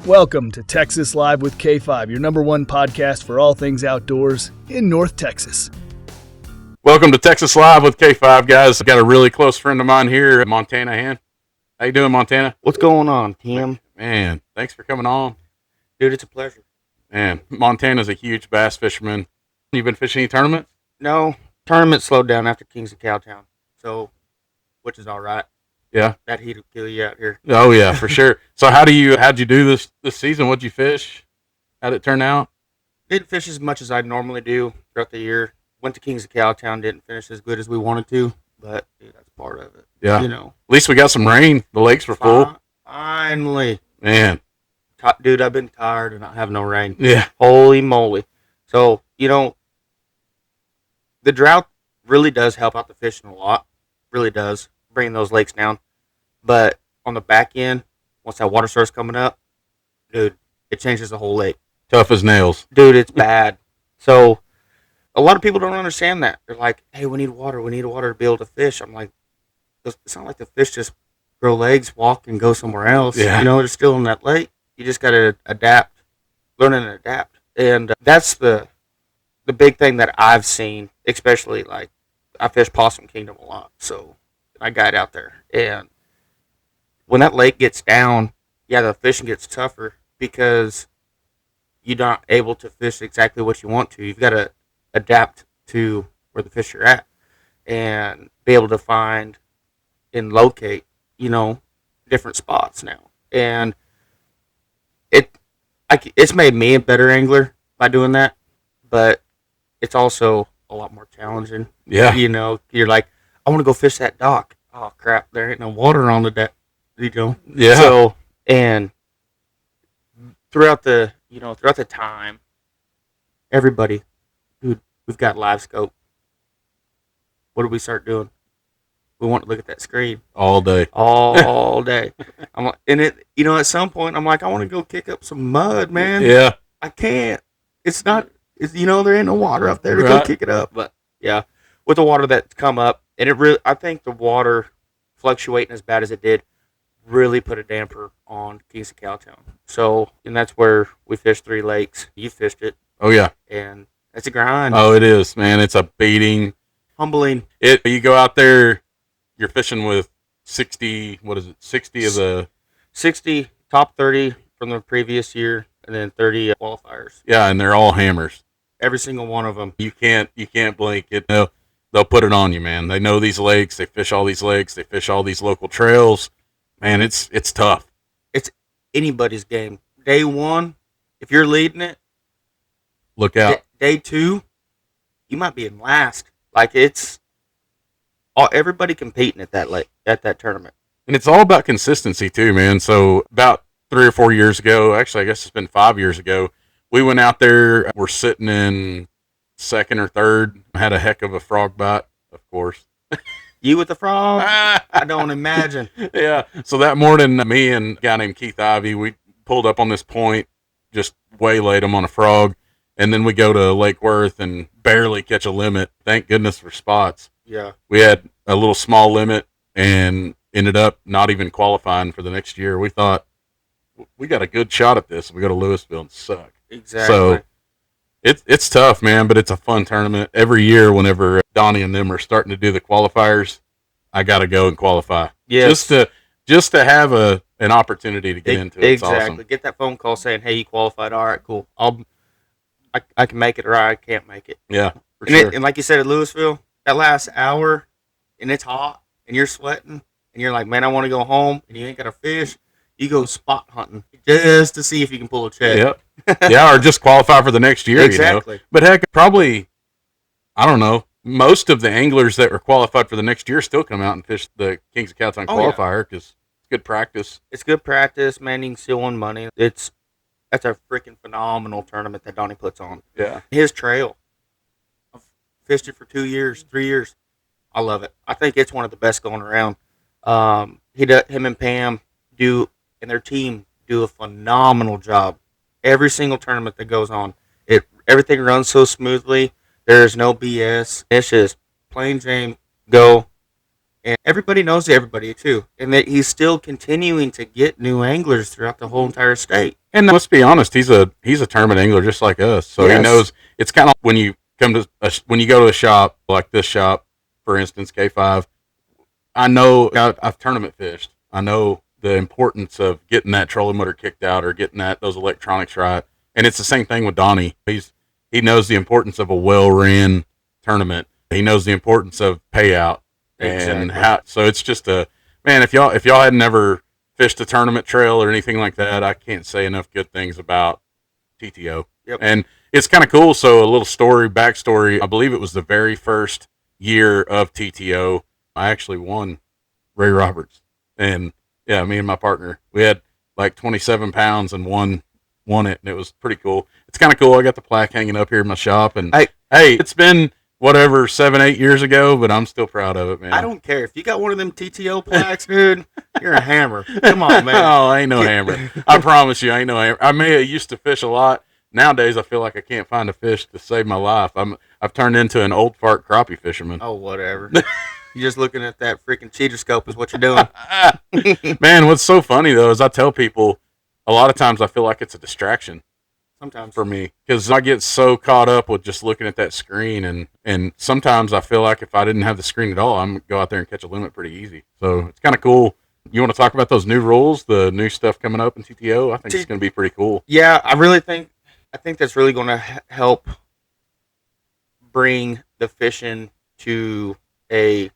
Welcome to Texas Live with K5, your number one podcast for all things outdoors in North Texas. Welcome to Texas Live with K5, guys. I've got a really close friend of mine here, Montana Han. How you doing, Montana? What's going on, Tim? Man, thanks for coming on. Dude, it's a pleasure. Man, Montana's a huge bass fisherman. You been fishing any tournaments? No, tournament slowed down after Kings of Cowtown, so, which is all right. Yeah. That heat will kill you out here. Oh, yeah, for sure. So how'd you do this season? What'd you fish? How'd it turn out? Didn't fish as much as I normally do throughout the year. Went to Kings of Cowtown, didn't finish as good as we wanted to, but dude, that's part of it. Yeah. You know. At least we got some rain. The lakes were full. Finally. Man. Dude, I've been tired of not having no rain. Yeah. Holy moly. So, the drought really does help out the fishing a lot. Really does. Bringing those lakes down. But on the back end, once that water starts coming up, dude, it changes the whole lake. Tough as nails. Dude, it's bad. So a lot of people don't understand that. They're like, hey, we need water to be able to fish. I'm like, it's not like the fish just grow legs, walk, and go somewhere else. Yeah. They're still in that lake. You just got to adapt, learn and adapt. And that's the big thing that I've seen, especially like I fish Possum Kingdom a lot. So I guide out there. And when that lake gets down, yeah, the fishing gets tougher because you're not able to fish exactly what you want to. You've got to adapt to where the fish are at and be able to find and locate, different spots now. And it's made me a better angler by doing that, but it's also a lot more challenging. Yeah. You're like, I want to go fish that dock. Oh crap, there ain't no water on the deck. Yeah. So, and throughout the time, everybody, dude, we've got live scope. What do we start doing? We want to look at that screen All day. all day. I'm like, and at some point, I'm like, I want to go kick up some mud, man. Yeah. I can't. It's not. There ain't no water up there to Right. go kick it up. But yeah, with the water that's come up, and I think the water fluctuating as bad as it did really put a damper on Kings of Cowtown. So, and that's where we fished 3 lakes. You fished it. Oh, yeah. And it's a grind. Oh, it is, man. It's a beating. Humbling. You go out there, you're fishing with 60 of the... 60 top 30 from the previous year, and then 30 qualifiers. Yeah, and they're all hammers. Every single one of them. You can't blink it. They'll put it on you, man. They know these lakes. They fish all these lakes. They fish all these local trails. Man, it's tough. It's anybody's game. Day 1, if you're leading it, Look out. Day 2, you might be in last. Like it's everybody competing at that tournament. And it's all about consistency too, man. So about 3 or 4 years ago, actually I guess it's been 5 years ago, we went out there. We're sitting in second or third. Had a heck of a frog bite, of course. You with the frog? I don't imagine. Yeah. So that morning, me and a guy named Keith Ivey, we pulled up on this point, just waylaid him on a frog, and then we go to Lake Worth and barely catch a limit. Thank goodness for spots. Yeah. We had a little small limit and ended up not even qualifying for the next year. We thought, we got a good shot at this. We go to Louisville and suck. Exactly. So it's tough, man, but it's a fun tournament. Every year, whenever Donnie and them are starting to do the qualifiers, I got to go and qualify. Yes. Just to have an opportunity to get into it. It's exactly. awesome. Get that phone call saying, "Hey, you qualified. All right, cool. I can make it, or I can't make it." Yeah, for sure. And like you said at Louisville, that last hour, and it's hot, and you're sweating, and you're like, "Man, I want to go home," and you ain't got a fish. You go spot hunting just to see if you can pull a check. Yep. Yeah, or just qualify for the next year. Exactly. But heck, probably, I don't know, most of the anglers that were qualified for the next year still come out and fish the Kings of Cowtown qualifier because it's good practice. It's good practice, man. You can still win money. That's a freaking phenomenal tournament that Donnie puts on. Yeah. His trail. I've fished it for 2 years, 3 years. I love it. I think it's one of the best going around. Him and Pam and their team do a phenomenal job. Every single tournament that goes on, everything runs so smoothly. There's no BS. It's just plain Jane, go, And everybody knows everybody too, and that he's still continuing to get new anglers throughout the whole entire state. And let's be honest, he's a tournament angler just like us, so he Yes. knows. It's kind of when you when you go to a shop like this shop, for instance, K5. I know I've tournament fished. I know the importance of getting that trolling motor kicked out or getting those electronics right. And it's the same thing with Donnie. He knows the importance of a well ran tournament. He knows the importance of payout. And so it's just man, if y'all had never fished a tournament trail or anything like that, I can't say enough good things about TTO. Yep. And it's kind of cool. So a little backstory. I believe it was the very first year of TTO. I actually won Ray Roberts, and yeah, me and my partner, we had like 27 pounds and won it, and it was pretty cool. It's kind of cool. I got the plaque hanging up here in my shop, and hey, it's been whatever 7-8 years ago, but I'm still proud of it, man. I don't care if you got one of them TTO plaques, dude. You're a hammer. Come on, man. Oh, I ain't no hammer. I promise you, I ain't no hammer. I may have used to fish a lot. Nowadays, I feel like I can't find a fish to save my life. I've turned into an old fart crappie fisherman. Oh, whatever. You're just looking at that freaking cheater scope is what you're doing. Man, what's so funny, though, is I tell people a lot of times I feel like it's a distraction. Sometimes. For me, because I get so caught up with just looking at that screen, and sometimes I feel like if I didn't have the screen at all, I'm going to go out there and catch a limit pretty easy. So it's kind of cool. You want to talk about those new rules, the new stuff coming up in TTO? I think it's going to be pretty cool. Yeah, I think that's really going to help bring the fishing to a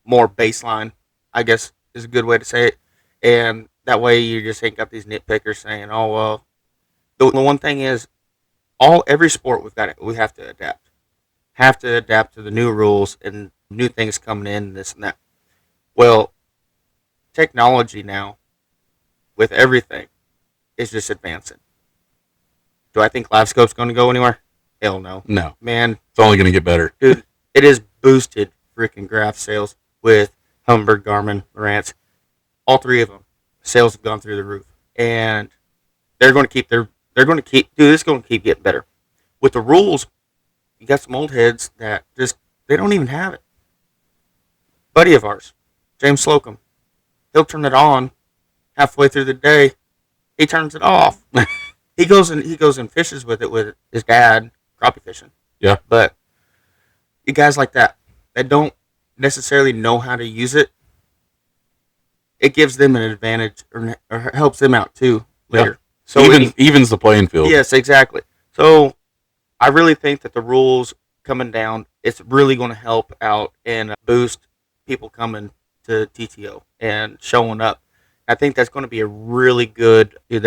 more baseline, I guess is a good way to say it. And that way you just ain't got these nitpickers saying, oh, well, the one thing is every sport we have to adapt. Have to adapt to the new rules and new things coming in, this and that. Well, technology now with everything is just advancing. Do I think live scope's going to go anywhere? Hell no. No. Man. It's only going to get better. Dude, it has boosted freaking graph sales with Humminbird, Garmin, Marantz. All three of them. Sales have gone through the roof. And they're going to keep, dude, it's going to keep getting better. With the rules, you got some old heads that they don't even have it. Buddy of ours, James Slocum, he'll turn it on halfway through the day. He turns it off. He goes and fishes with it with his dad, crappie fishing. Yeah. But you guys like that don't necessarily know how to use it, it gives them an advantage or helps them out too later. Yeah. So evens the playing field. Yes, exactly. So I really think that the rules coming down, it's really going to help out and boost people coming to TTO and showing up. I think that's going to be a really good. I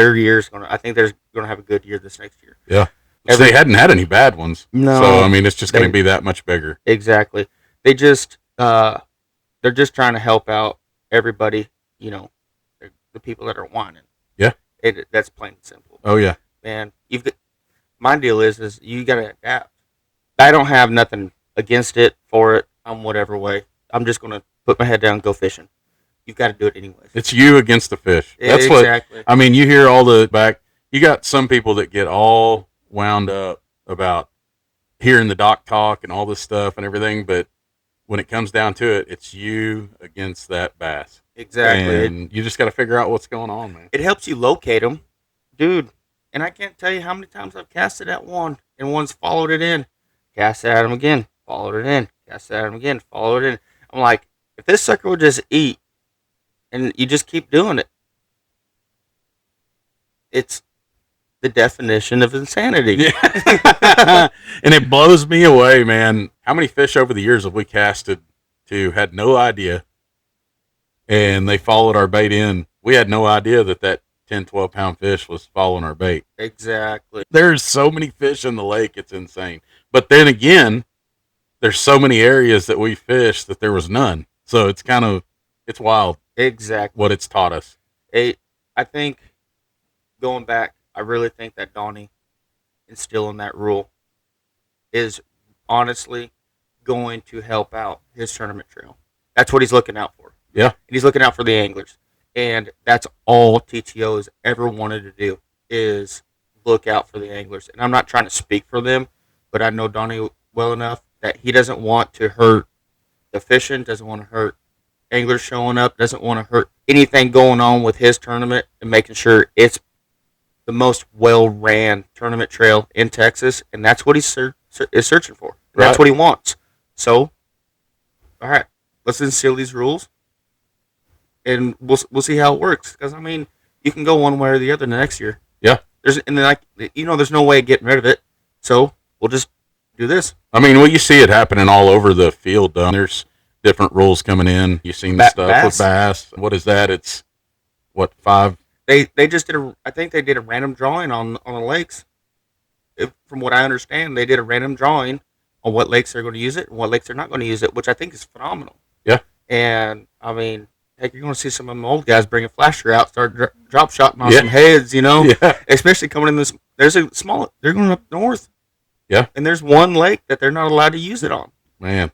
think they're going to have a good year this next year. Yeah. They hadn't had any bad ones. No. So I mean, it's just going to be that much bigger. Exactly. They just they're just trying to help out everybody. You know, the people that are whining. Yeah. That's plain and simple. Oh yeah. Man, my deal is you got to adapt. I don't have nothing against it for it. I'm whatever way. I'm just going to put my head down and go fishing. You've got to do it anyways. It's you against the fish. That's exactly. What I mean. You hear all the back. You got some people that get all wound up about hearing the dock talk and all this stuff and everything, but when it comes down to it, it's you against that bass. Exactly. And you just got to figure out what's going on, man. It helps you locate them, dude. And I can't tell you how many times I've casted at one and one's followed it in. Cast at him again, followed it in. Cast at him again, followed it in. I'm like, if this sucker would just eat, and you just keep doing it, it's the definition of insanity. Yeah. And it blows me away, man. How many fish over the years have we casted to had no idea, and they followed our bait in? We had no idea that 10, 12-pound fish was following our bait. Exactly. There's so many fish in the lake, it's insane. But then again, there's so many areas that we fished that there was none. So it's wild. Exactly. What it's taught us. I think, going back, I really think that Donnie instilling that rule is honestly going to help out his tournament trail. That's what he's looking out for. Yeah. And he's looking out for the anglers. And that's all TTO has ever wanted to do is look out for the anglers. And I'm not trying to speak for them, but I know Donnie well enough that he doesn't want to hurt the fishing, doesn't want to hurt anglers showing up, doesn't want to hurt anything going on with his tournament, and making sure it's the most well-ran tournament trail in Texas, and that's what he's is searching for. And that's what he wants. So, all right, let's instill these rules, and we'll see how it works. Because I mean, you can go one way or the other next year. Yeah. There's no way of getting rid of it. So we'll just do this. I mean, well, you see it happening all over the field, though. There's different rules coming in. You've seen the stuff with bass. What is that? It's what, 5? They just did I think they did a random drawing on the lakes. From what I understand, they did a random drawing on what lakes they're going to use it and what lakes they're not going to use it, which I think is phenomenal. Yeah. And I mean, heck, you're going to see some of them old guys bring a flasher out, start drop shotting on some heads, you know. Yeah. Especially coming in this. They're going up north. Yeah. And there's one lake that they're not allowed to use it on. Man.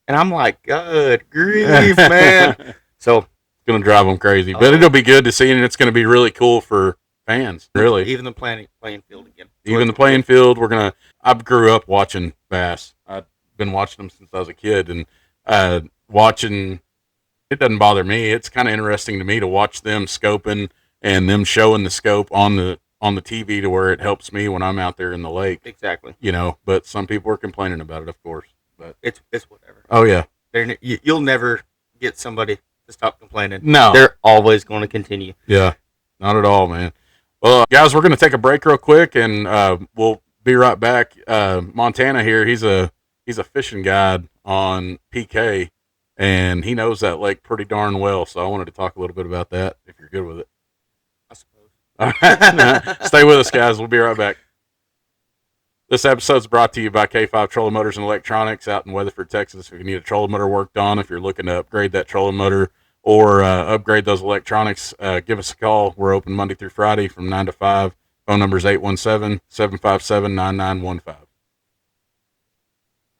And I'm like, good grief, man. So it's going to drive them crazy. But it'll be good to see, and it's going to be really cool for fans, really. Even the playing field again. Even the playing field, I grew up watching bass. I've been watching them since I was a kid, and watching, it doesn't bother me. It's kind of interesting to me to watch them scoping and them showing the scope on the TV to where it helps me when I'm out there in the lake. Exactly. You know, but some people are complaining about it, of course. But it's whatever. Oh yeah. You'll never get somebody to stop complaining. No. They're always going to continue. Yeah. Not at all, man. Well, guys, we're going to take a break real quick, and we'll be right back. Montana here, he's a fishing guide on PK, and he knows that lake pretty darn well. So I wanted to talk a little bit about that, if you're good with it. I suppose. All right. Stay with us, guys. We'll be right back. This episode's brought to you by K5 Trolling Motors and Electronics out in Weatherford, Texas. If you need a trolling motor worked on, if you're looking to upgrade that trolling motor or upgrade those electronics, give us a call. We're open Monday through Friday from 9 to 5. Phone number is 817-757-9915.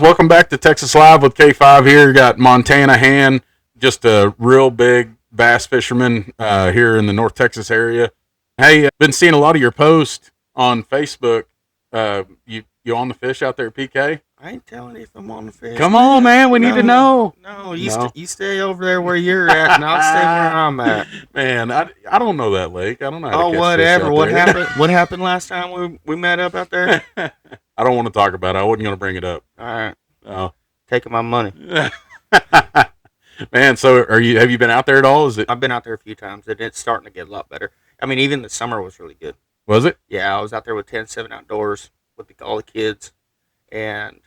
Welcome back to Texas Live with K5 here. You got Montana Han, just a real big bass fisherman here in the North Texas area. Hey, I've been seeing a lot of your posts on Facebook. You on the fish out there at PK? I ain't telling you if I'm on the fish. Come on, man. We need to know. No, you stay over there where you're at, and I'll stay where I'm at. Man, I don't know that lake. I don't know how to catch whatever. Fish out What there. happened? What happened last time we met up out there? I don't want to talk about it. I wasn't going to bring it up. All right. Oh. Taking my money. Man, so have you been out there at all? I've been out there a few times, and it's starting to get a lot better. I mean, even the summer was really good. Was it? Yeah, I was out there with 10-7 outdoors with all the kids, and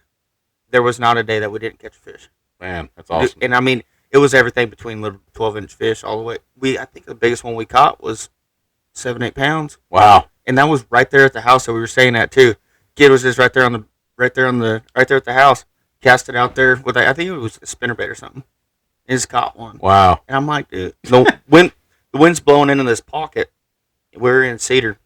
there was not a day that we didn't catch fish. Man, that's awesome. And I mean, it was everything between little 12-inch fish all the way. I think the biggest one we caught was 7-8 pounds. Wow. And that was right there at the house that we were staying at too. Kid was just right there at the house. Cast it out there with I think it was a spinnerbait or something. And just caught one. Wow. And I'm like, dude, the wind's blowing into this pocket. We're in Cedar.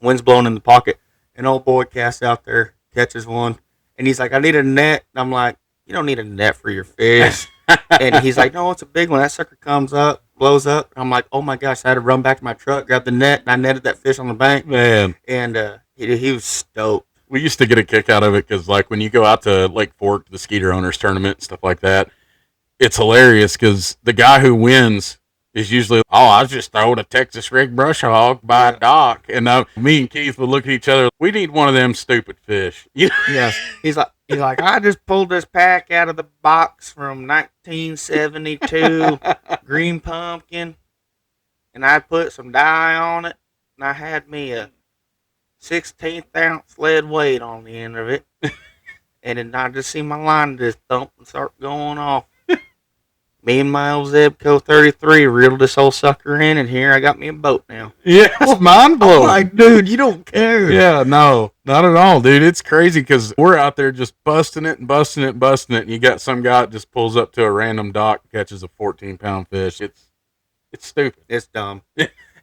Wind's blowing in the pocket. An old boy casts out there, catches one, and he's like, I need a net. And I'm like, you don't need a net for your fish. And he's like, no, it's a big one. That sucker comes up, blows up. And I'm like, oh my gosh, I had to run back to my truck, grab the net, and I netted that fish on the bank. Man. And he was stoked. We used to get a kick out of it because, like, when you go out to Lake Fork, the Skeeter Owners Tournament and stuff like that, it's hilarious because the guy who wins is usually, I was just throwing a Texas rig brush hog by a dock. And me and Keith would look at each other. We need one of them stupid fish. Yes. He's like, I just pulled this pack out of the box from 1972, green pumpkin, and I put some dye on it, and I had me a 16th ounce lead weight on the end of it. And then I just see my line just thump and start going off. Me and my old Zebco 33 reeled this old sucker in, and here I got me a boat now. Yeah, it's mind blowing. I'm like, dude, you don't care. Yeah, no, not at all, dude. It's crazy because we're out there just busting it, and you got some guy that just pulls up to a random dock and catches a 14-pound fish. It's stupid. It's dumb.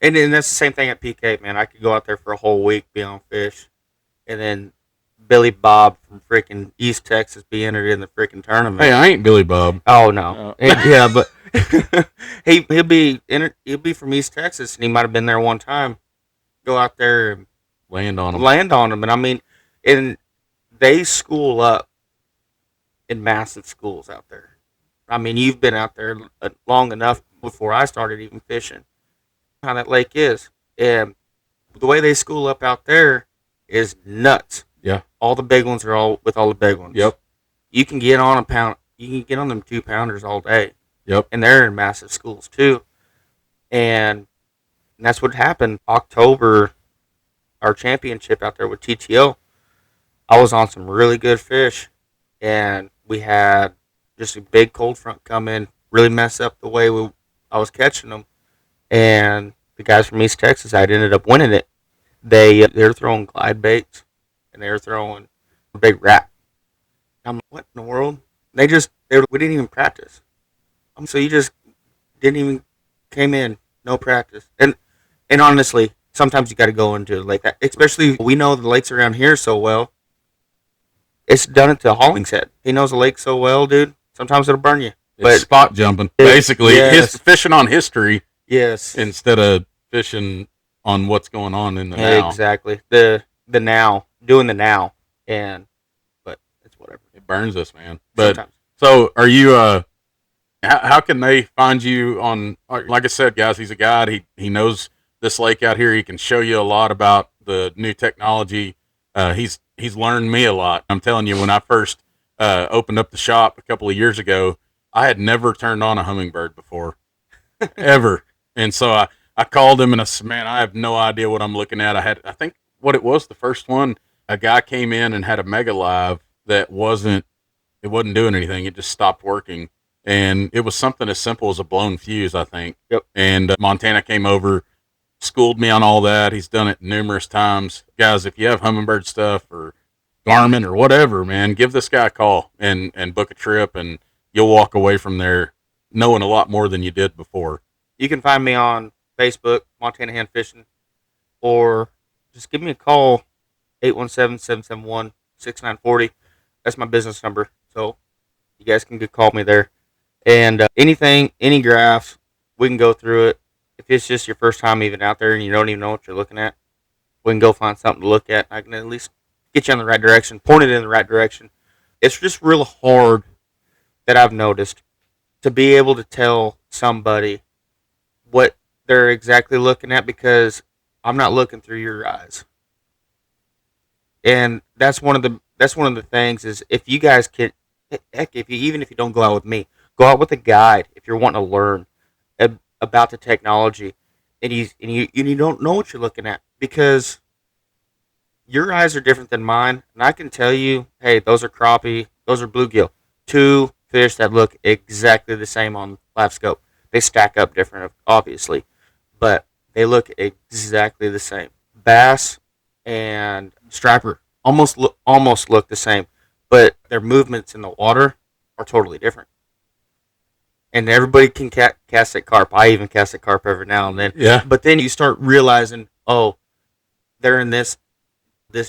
And then that's the same thing at PK, man. I could go out there for a whole week, be on fish, and then Billy Bob from freaking East Texas be entered in the freaking tournament. Hey, I ain't Billy Bob. Oh no, yeah, but he'll be from East Texas, and he might have been there one time. Go out there and land on him, and I mean, and they school up in massive schools out there. I mean, you've been out there long enough before I started even fishing. How that lake is, and the way they school up out there is nuts. Yeah. All the big ones are all with all the big ones. Yep. You can get on a pound. You can get on them 2-pounders all day. Yep. And they're in massive schools too. And that's what happened. October, our championship out there with TTO, I was on some really good fish, and we had just a big cold front come in, really mess up the way I was catching them. And the guys from East Texas, I ended up winning it. They're throwing glide baits, and they were throwing a big rat. I'm like, what in the world? We didn't even practice. So you just didn't even came in, no practice. And honestly, sometimes you got to go into a lake that, especially we know the lakes around here so well. It's done it to Hollingshead. He knows the lake so well, dude. Sometimes it'll burn you. It's spot jumping, basically. Yes. Fishing on history, yes, instead of fishing on what's going on in the now. Exactly. The now, doing the now, but it's whatever. It burns us, man. But sometimes. So, are you? How can they find you on? Like I said, guys, he's a guide. He knows this lake out here. He can show you a lot about the new technology. He's learned me a lot. I'm telling you, when I first opened up the shop a couple of years ago, I had never turned on a hummingbird before, ever. And so I called him and I said, man, I have no idea what I'm looking at. I think what it was, the first one, a guy came in and had a Mega Live that wasn't doing anything. It just stopped working. And it was something as simple as a blown fuse, I think. Yep. And Montana came over, schooled me on all that. He's done it numerous times. Guys, if you have hummingbird stuff or Garmin or whatever, man, give this guy a call and book a trip, and you'll walk away from there knowing a lot more than you did before. You can find me on Facebook, Montana Hand Fishing, or just give me a call, 817-771-6940. That's my business number, so you guys can call me there. And anything, any graphs, we can go through it. If it's just your first time even out there and you don't even know what you're looking at, we can go find something to look at. I can at least get you in the right direction, point it in the right direction. It's just real hard, that I've noticed, to be able to tell somebody what they're exactly looking at, because I'm not looking through your eyes. And that's one of the things is, if you guys can, heck, even if you don't go out with me, go out with a guide if you're wanting to learn about the technology, and you don't know what you're looking at, because your eyes are different than mine, and I can tell you, hey, those are crappie, those are bluegill, two fish that look exactly the same on live scope. They stack up different, obviously, but they look exactly the same. Bass and striper almost look the same, but their movements in the water are totally different. And everybody can cast a carp. I even cast a carp every now and then. Yeah. But then you start realizing, oh, they're in this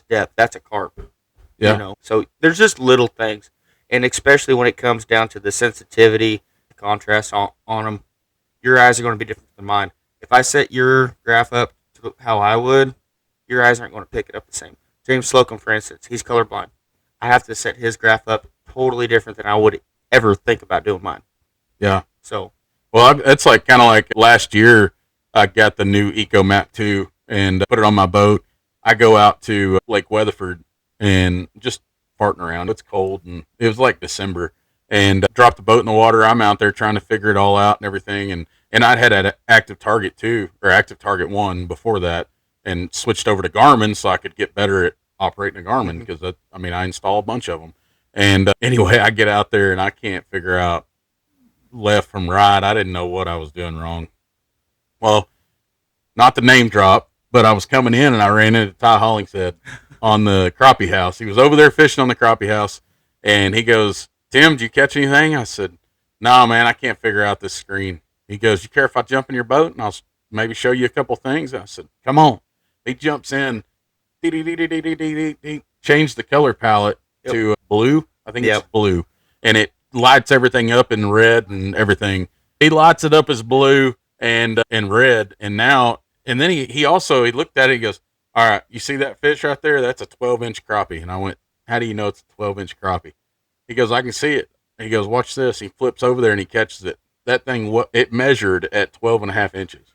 depth. That's a carp. Yeah. You know. So there's just little things, and especially when it comes down to the sensitivity, the contrast on them, your eyes are going to be different than mine. If I set your graph up to how I would, your eyes aren't going to pick it up the same. James Slocum, for instance, he's colorblind. I have to set his graph up totally different than I would ever think about doing mine. Yeah. So, well, it's like kind of like last year, I got the new Eco Map 2 and put it on my boat. I go out to Lake Weatherford and just farting around. It's cold, and it was like December, and dropped the boat in the water. I'm out there trying to figure it all out and everything. And I'd had an Active Target 2 or Active Target 1 before that, and switched over to Garmin so I could get better at operating a Garmin, because I install a bunch of them. And anyway, I get out there and I can't figure out left from right. I didn't know what I was doing wrong. Well, not the name drop, but I was coming in and I ran into Ty Hollingshead on the crappie house. He was over there fishing on the crappie house, and he goes, Tim, did you catch anything? I said, no, man, I can't figure out this screen. He goes, you care if I jump in your boat and I'll maybe show you a couple things? I said, come on. He jumps in, changed the color palette to blue. I think it's blue, and it lights everything up in red and everything. He lights it up as blue and red, and then he also looked at it. He goes, all right, you see that fish right there? That's a 12-inch crappie. And I went, how do you know it's a 12-inch crappie? He goes, I can see it. he goes, watch this. He flips over there and he catches it. That thing, it measured at 12.5 inches.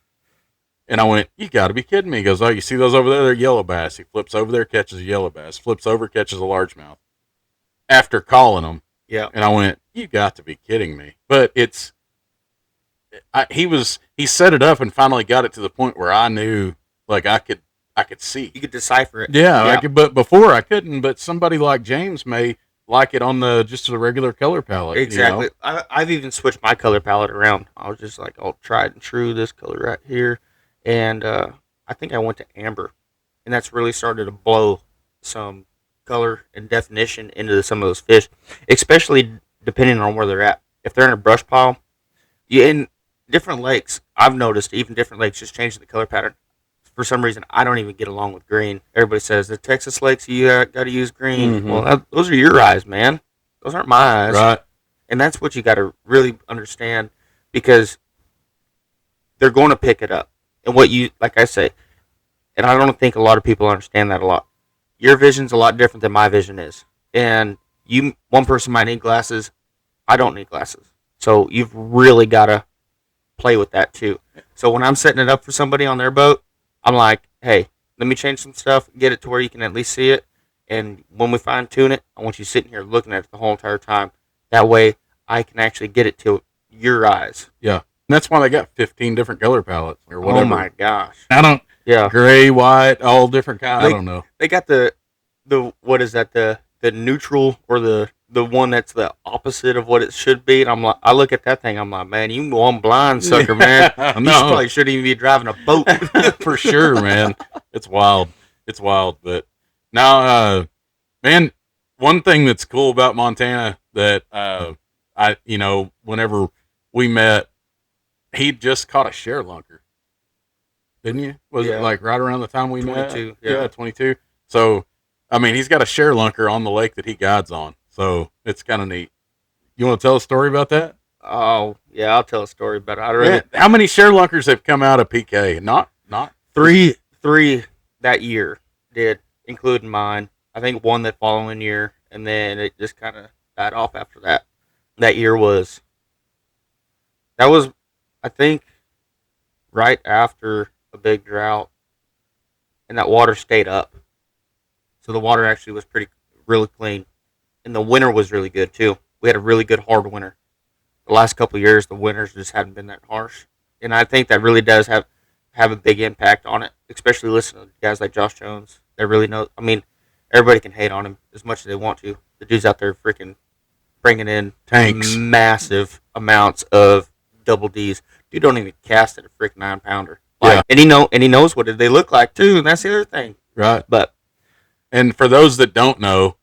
And I went, you got to be kidding me. He goes, oh, you see those over there? They're yellow bass. He flips over there, catches a yellow bass. Flips over, catches a largemouth. After calling them. Yeah. And I went, you got to be kidding me. But he set it up and finally got it to the point where I knew, like, I could see. You could decipher it. Yeah, I could, but before I couldn't. But somebody like James may like it on just the regular color palette. Exactly. You know? I've even switched my color palette around. I was just like, I'll try it and true this color right here. And I think I went to amber. And that's really started to blow some color and definition into some of those fish, especially depending on where they're at. If they're in a brush pile, in different lakes, I've noticed even different lakes just changing the color pattern. For some reason, I don't even get along with green. Everybody says the Texas lakes, you got to use green. Mm-hmm. Well, those are your eyes, man. Those aren't my eyes. Right. And that's what you got to really understand, because they're going to pick it up. And what you, like I say, and I don't think a lot of people understand that a lot. Your vision's a lot different than my vision is. And one person might need glasses. I don't need glasses. So you've really got to play with that too. So when I'm setting it up for somebody on their boat, I'm like, hey, let me change some stuff, get it to where you can at least see it. And when we fine tune it, I want you sitting here looking at it the whole entire time. That way I can actually get it to your eyes. Yeah. And that's why they got 15 different color palettes or whatever. Oh my gosh. Yeah. Gray, white, all different kinds. I don't know. They got the what is that? The neutral, or the one that's the opposite of what it should be. And I'm like, I look at that thing, I'm like, man, you one blind sucker, man. You probably shouldn't even be driving a boat. For sure, man. It's wild. But now, man, one thing that's cool about Montana that whenever we met, he just caught a ShareLunker. Didn't you? Was it like right around the time we 22, met? yeah. 22. So, I mean, he's got a ShareLunker on the lake that he guides on. So it's kind of neat. You want to tell a story about that? Oh, yeah, I'll tell a story about it. How many ShareLunkers have come out of PK? Not three that year did, including mine. I think one that following year, and then it just kind of died off after that. That year was, I think, right after a big drought, and that water stayed up. So the water actually was really clean. And the winter was really good too. We had a really good hard winter. The last couple of years, the winters just hadn't been that harsh. And I think that really does have a big impact on it, especially listening to guys like Josh Jones. They really know. I mean, everybody can hate on him as much as they want to. The dude's out there freaking bringing in tanks, massive amounts of double Ds. Dude don't even cast at a freaking 9-pounder. Yeah. And he knows what they look like too, and that's the other thing. Right. And for those that don't know,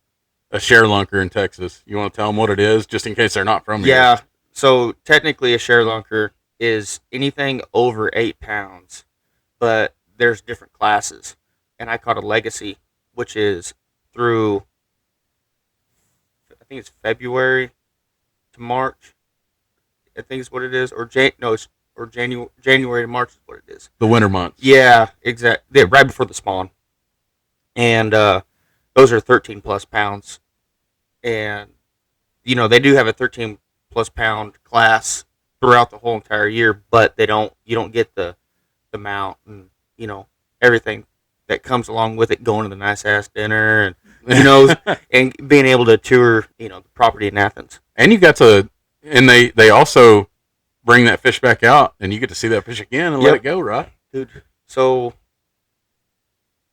a ShareLunker in Texas, you want to tell them what it is, just in case they're not from here? Yeah. So technically, a ShareLunker is anything over 8 pounds, but there's different classes. And I caught a Legacy, which is through, I think it's February to March. I think is what it is, or January to March is what it is. The winter months. Yeah, exactly. Right before the spawn. And those are 13 plus pounds. And, they do have a 13 plus pound class throughout the whole entire year, but you don't get the mount and, everything that comes along with it, going to the nice ass dinner and, and being able to tour, the property in Athens. And you got to, and they also bring that fish back out and you get to see that fish again and let it go, right? Dude, so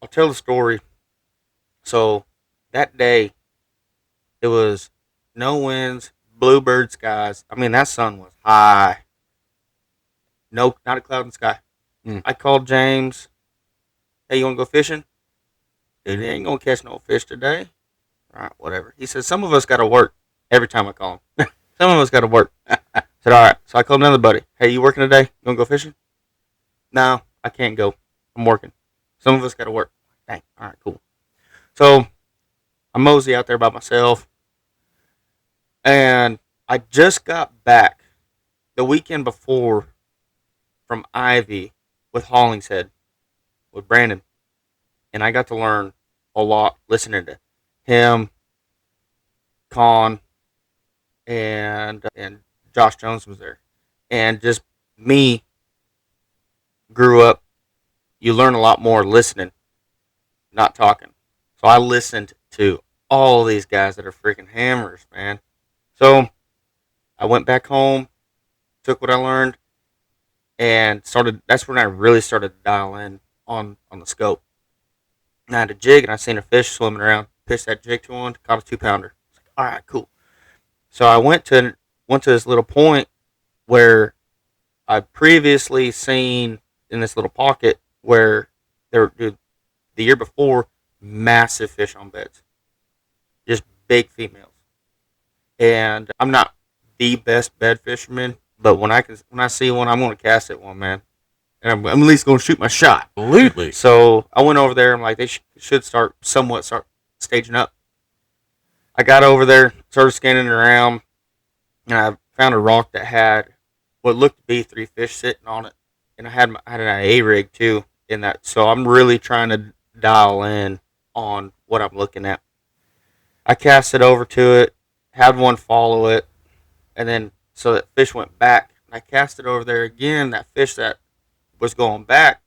I'll tell the story. So that day, it was no winds, bluebird skies. I mean, that sun was high. No, not a cloud in the sky. I called James. Hey, you want to go fishing? Dude, he ain't going to catch no fish today. All right, whatever. He says, some of us got to work every time I call him. Some of us got to work. I said, all right. So I called another buddy. Hey, you working today? You want to go fishing? No, I can't go. I'm working. Some of us got to work. Dang. All right, cool. So I mosey out there by myself. And I just got back the weekend before from Ivy with Hollingshead with Brandon. And I got to learn a lot listening to him, Con, and Josh Jones was there, and just me grew up. You learn a lot more listening, not talking. So I listened to all these guys that are freaking hammers, man. So I went back home, took what I learned, and started. That's when I really started to dial in on the scope. And I had a jig, and I seen a fish swimming around. Pitched that jig to one, caught a 2-pounder. Like, all right, cool. So I went to this little point where I previously seen in this little pocket where there dude, the year before, massive fish on beds, just big females. And I'm not the best bed fisherman, but when I see one, I'm gonna cast it one, man, and I'm at least gonna shoot my shot. Absolutely. So I went over there. I'm like, they should start staging up. I got over there, started scanning around, and I found a rock that had what looked to be 3 fish sitting on it, and I had an A rig too in that. So I'm really trying to dial in on what I'm looking at. I cast it over to it, had one follow it, and then so that fish went back. And I cast it over there again. That fish that was going back,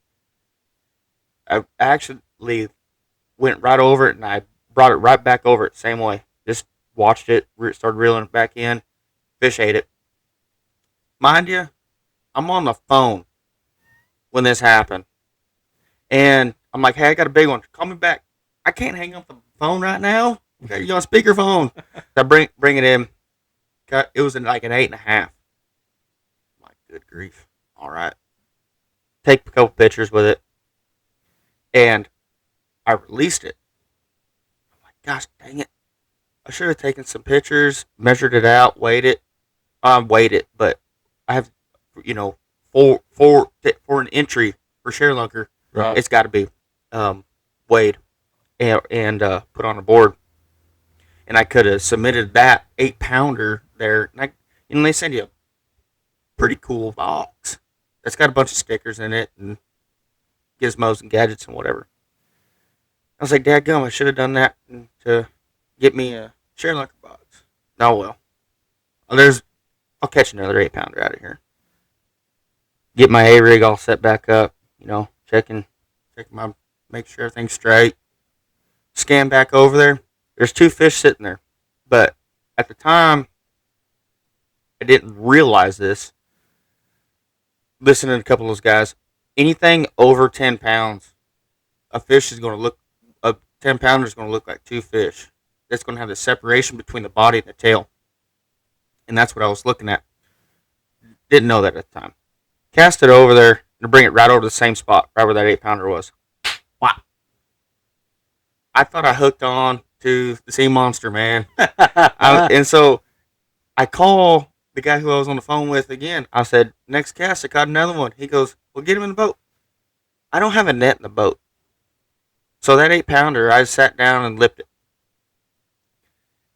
I actually went right over it, and I brought it right back over it same way. Just watched it, started reeling it back in. Fish ate it. Mind you, I'm on the phone when this happened. And I'm like, hey, I got a big one. Call me back. I can't hang up the phone right now. Okay, you on speakerphone. I bring it in. It was like an 8.5. I'm like, good grief. All right. Take a couple pictures with it. And I released it. I'm like, gosh dang it. I should have taken some pictures, measured it out, weighed it. Weighed it, but I have, for an entry for ShareLunker, Right. it's got to be weighed and put on a board. And I could have submitted that 8-pounder there. And they send you a pretty cool box that's got a bunch of stickers in it and gizmos and gadgets and whatever. I was like, dadgum, I should have done that to get me a ShareLunker box. Oh well. I'll catch another 8-pounder out of here. Get my A rig all set back up. Checking make sure everything's straight. Scan back over there. There's 2 fish sitting there, but at the time, I didn't realize this. Listening to a couple of those guys, anything over 10 pounds, a 10-pounder is going to look like 2 fish. That's going to have the separation between the body and the tail. And that's what I was looking at. Didn't know that at the time. Cast it over there and bring it right over to the same spot, right where that 8-pounder was. Wow. I thought I hooked on to the sea monster, man. And so I call the guy who I was on the phone with again. I said, next cast, I caught another one. He goes, well, get him in the boat. I don't have a net in the boat. So that 8-pounder, I sat down and lipped it.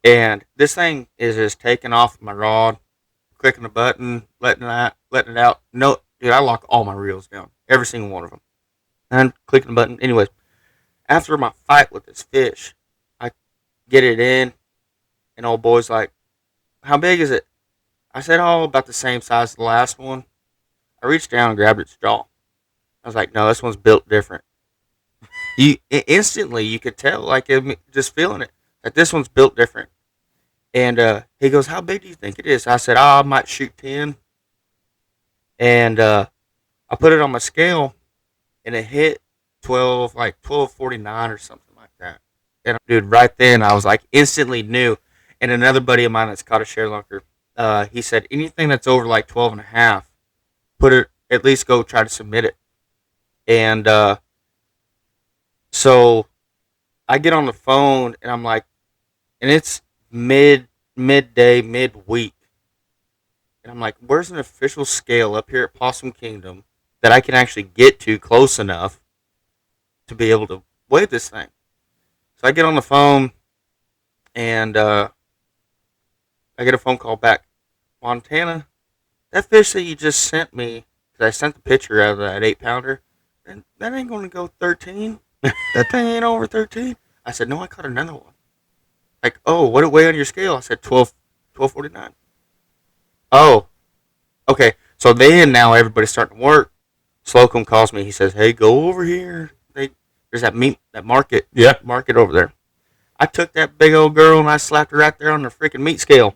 And this thing is just taking off my rod, clicking the button, letting it out. No, dude, I lock all my reels down, every single one of them. And clicking the button. Anyways, after my fight with this fish, I get it in, and old boy's like, how big is it? I said, oh, about the same size as the last one. I reached down and grabbed its jaw. I was like, no, this one's built different. Instantly, you could tell, like, just feeling it, that this one's built different. And he goes, how big do you think it is? I said, I might shoot 10. And I put it on my scale, and it hit 1249 or something like that. And dude, right then, I was like, instantly knew. And another buddy of mine that's caught a ShareLunker, he said, anything that's over like 12.5, at least go try to submit it. And so I get on the phone, and I'm like, and it's midday, midweek. And I'm like, where's an official scale up here at Possum Kingdom that I can actually get to close enough to be able to weigh this thing? So I get on the phone, and I get a phone call back. Montana, that fish that you just sent me, because I sent the picture of that 8-pounder, and that ain't going to go 13. That thing ain't over 13. I said, no, I caught another one. Like, oh, what did it weigh on your scale? I said 12, 12:49. Oh, okay. So then now everybody's starting to work. Slocum calls me. He says, "Hey, go over here. There's that market over there." I took that big old girl and I slapped her right there on the freaking meat scale.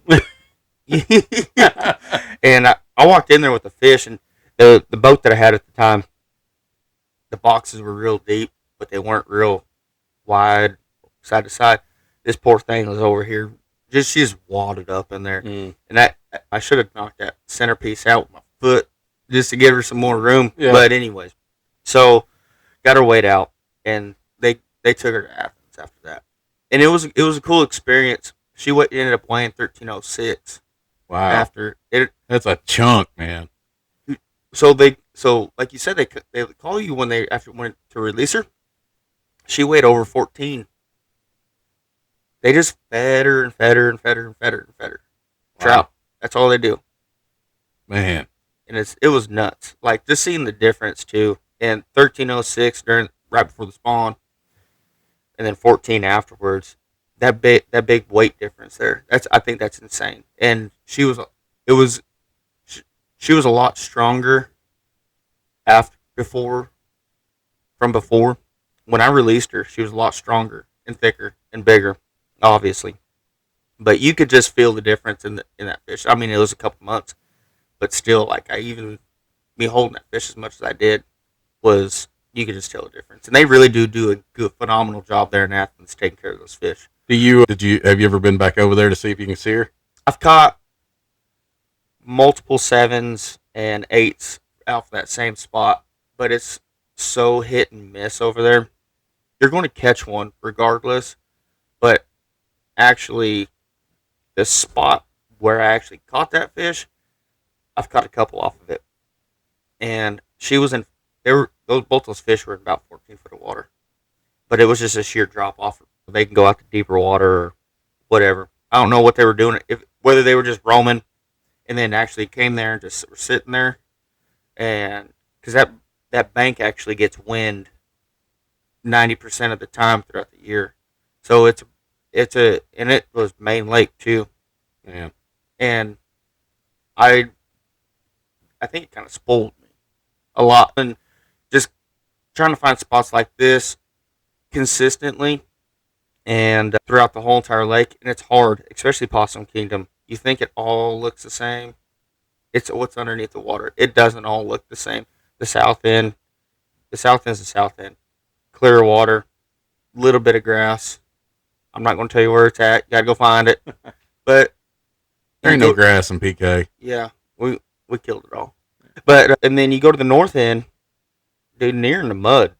And I walked in there with the fish, and the boat that I had at the time, the boxes were real deep, but they weren't real wide side to side. This poor thing was over here, she's wadded up in there, and I should have knocked that centerpiece out with my foot just to give her some more room. Yeah. But anyways, so got her weighed out, and they took her to Athens after that, and it was a cool experience. She ended up weighing 1306. Wow! After it, that's a chunk, man. So like you said, they call you when they went to release her. She weighed over 14. They just fed her and fed her and fed her and fed her and fed her. Wow. Trout. That's all they do. Man. And it was nuts. Like just seeing the difference too. And 1306 right before the spawn, and then 14 afterwards. That big weight difference there. I think that's insane. And she was a lot stronger before. When I released her, she was a lot stronger and thicker and bigger, obviously. But you could just feel the difference in that fish. I mean, it was a couple months, but still, like me holding that fish as much as I did, you could just tell the difference. And they really do a good, phenomenal job there in Athens taking care of those fish. Have you ever been back over there to see if you can see her? I've caught multiple 7s and 8s off that same spot, but it's so hit and miss over there. You're going to catch one regardless, but actually the spot where I actually caught that fish, I've caught a couple off of it. And both those fish were in about 14 foot of water. But it was just a sheer drop off. They can go out to deeper water or whatever. I don't know what they were doing, whether they were just roaming and then actually came there and just were sitting there. And because that bank actually gets wind 90% of the time throughout the year. So and it was main lake too. Yeah. And I think it kind of spoiled me a lot. And just trying to find spots like this consistently and throughout the whole entire lake, and it's hard, especially Possum Kingdom. You think it all looks the same. It's what's underneath the water. It doesn't all look the same. The south end's the south end. Clear water, little bit of grass. I'm not going to tell you where it's at. You got to go find it. But there ain't no grass in PK. Yeah, we killed it all. But and then you go to the north end, dude, near in the mud.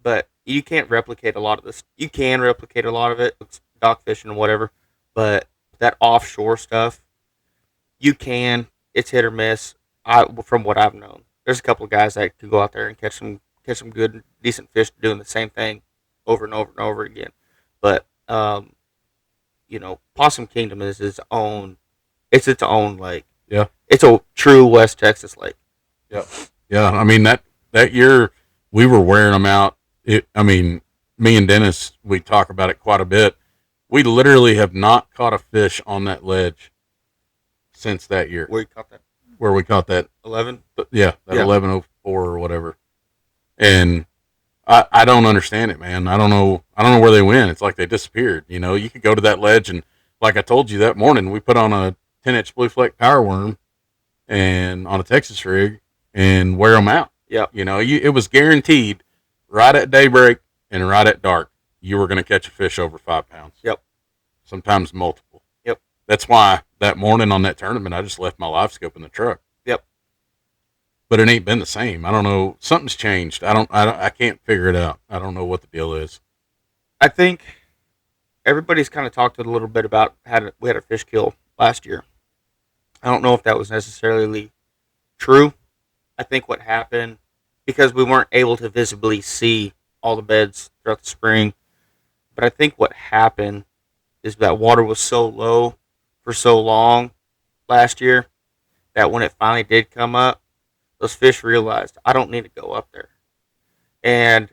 But you can't replicate a lot of this. You can replicate a lot of it, it's dock fishing and whatever. But that offshore stuff, you can. It's hit or miss. From what I've known, there's a couple of guys that could go out there and catch some good, decent fish doing the same thing over and over and over again. But Possum Kingdom is its own. It's its own lake. Yeah, it's a true West Texas lake. Yeah, yeah. I mean that year we were wearing them out. Me and Dennis, we talk about it quite a bit. We literally have not caught a fish on that ledge since that year. Where we caught that 11? Yeah, 1104 or whatever. And I don't understand it, man. I don't know where they went. It's like they disappeared. You could go to that ledge, and like I told you that morning, we put on a 10-inch blue fleck power worm and on a Texas rig and wear them out. Yeah. It was guaranteed right at daybreak and right at dark, you were going to catch a fish over 5 pounds. Yep. Sometimes multiple. Yep. That's why that morning on that tournament, I just left my live scope in the truck. Yep. But it ain't been the same. I don't know. Something's changed. I can't figure it out. I don't know what the deal is. I think everybody's kind of talked a little bit about we had a fish kill last year. I don't know if that was necessarily true. I think what happened, because we weren't able to visibly see all the beds throughout the spring, but I think what happened is that water was so low for so long last year that when it finally did come up, those fish realized, I don't need to go up there. And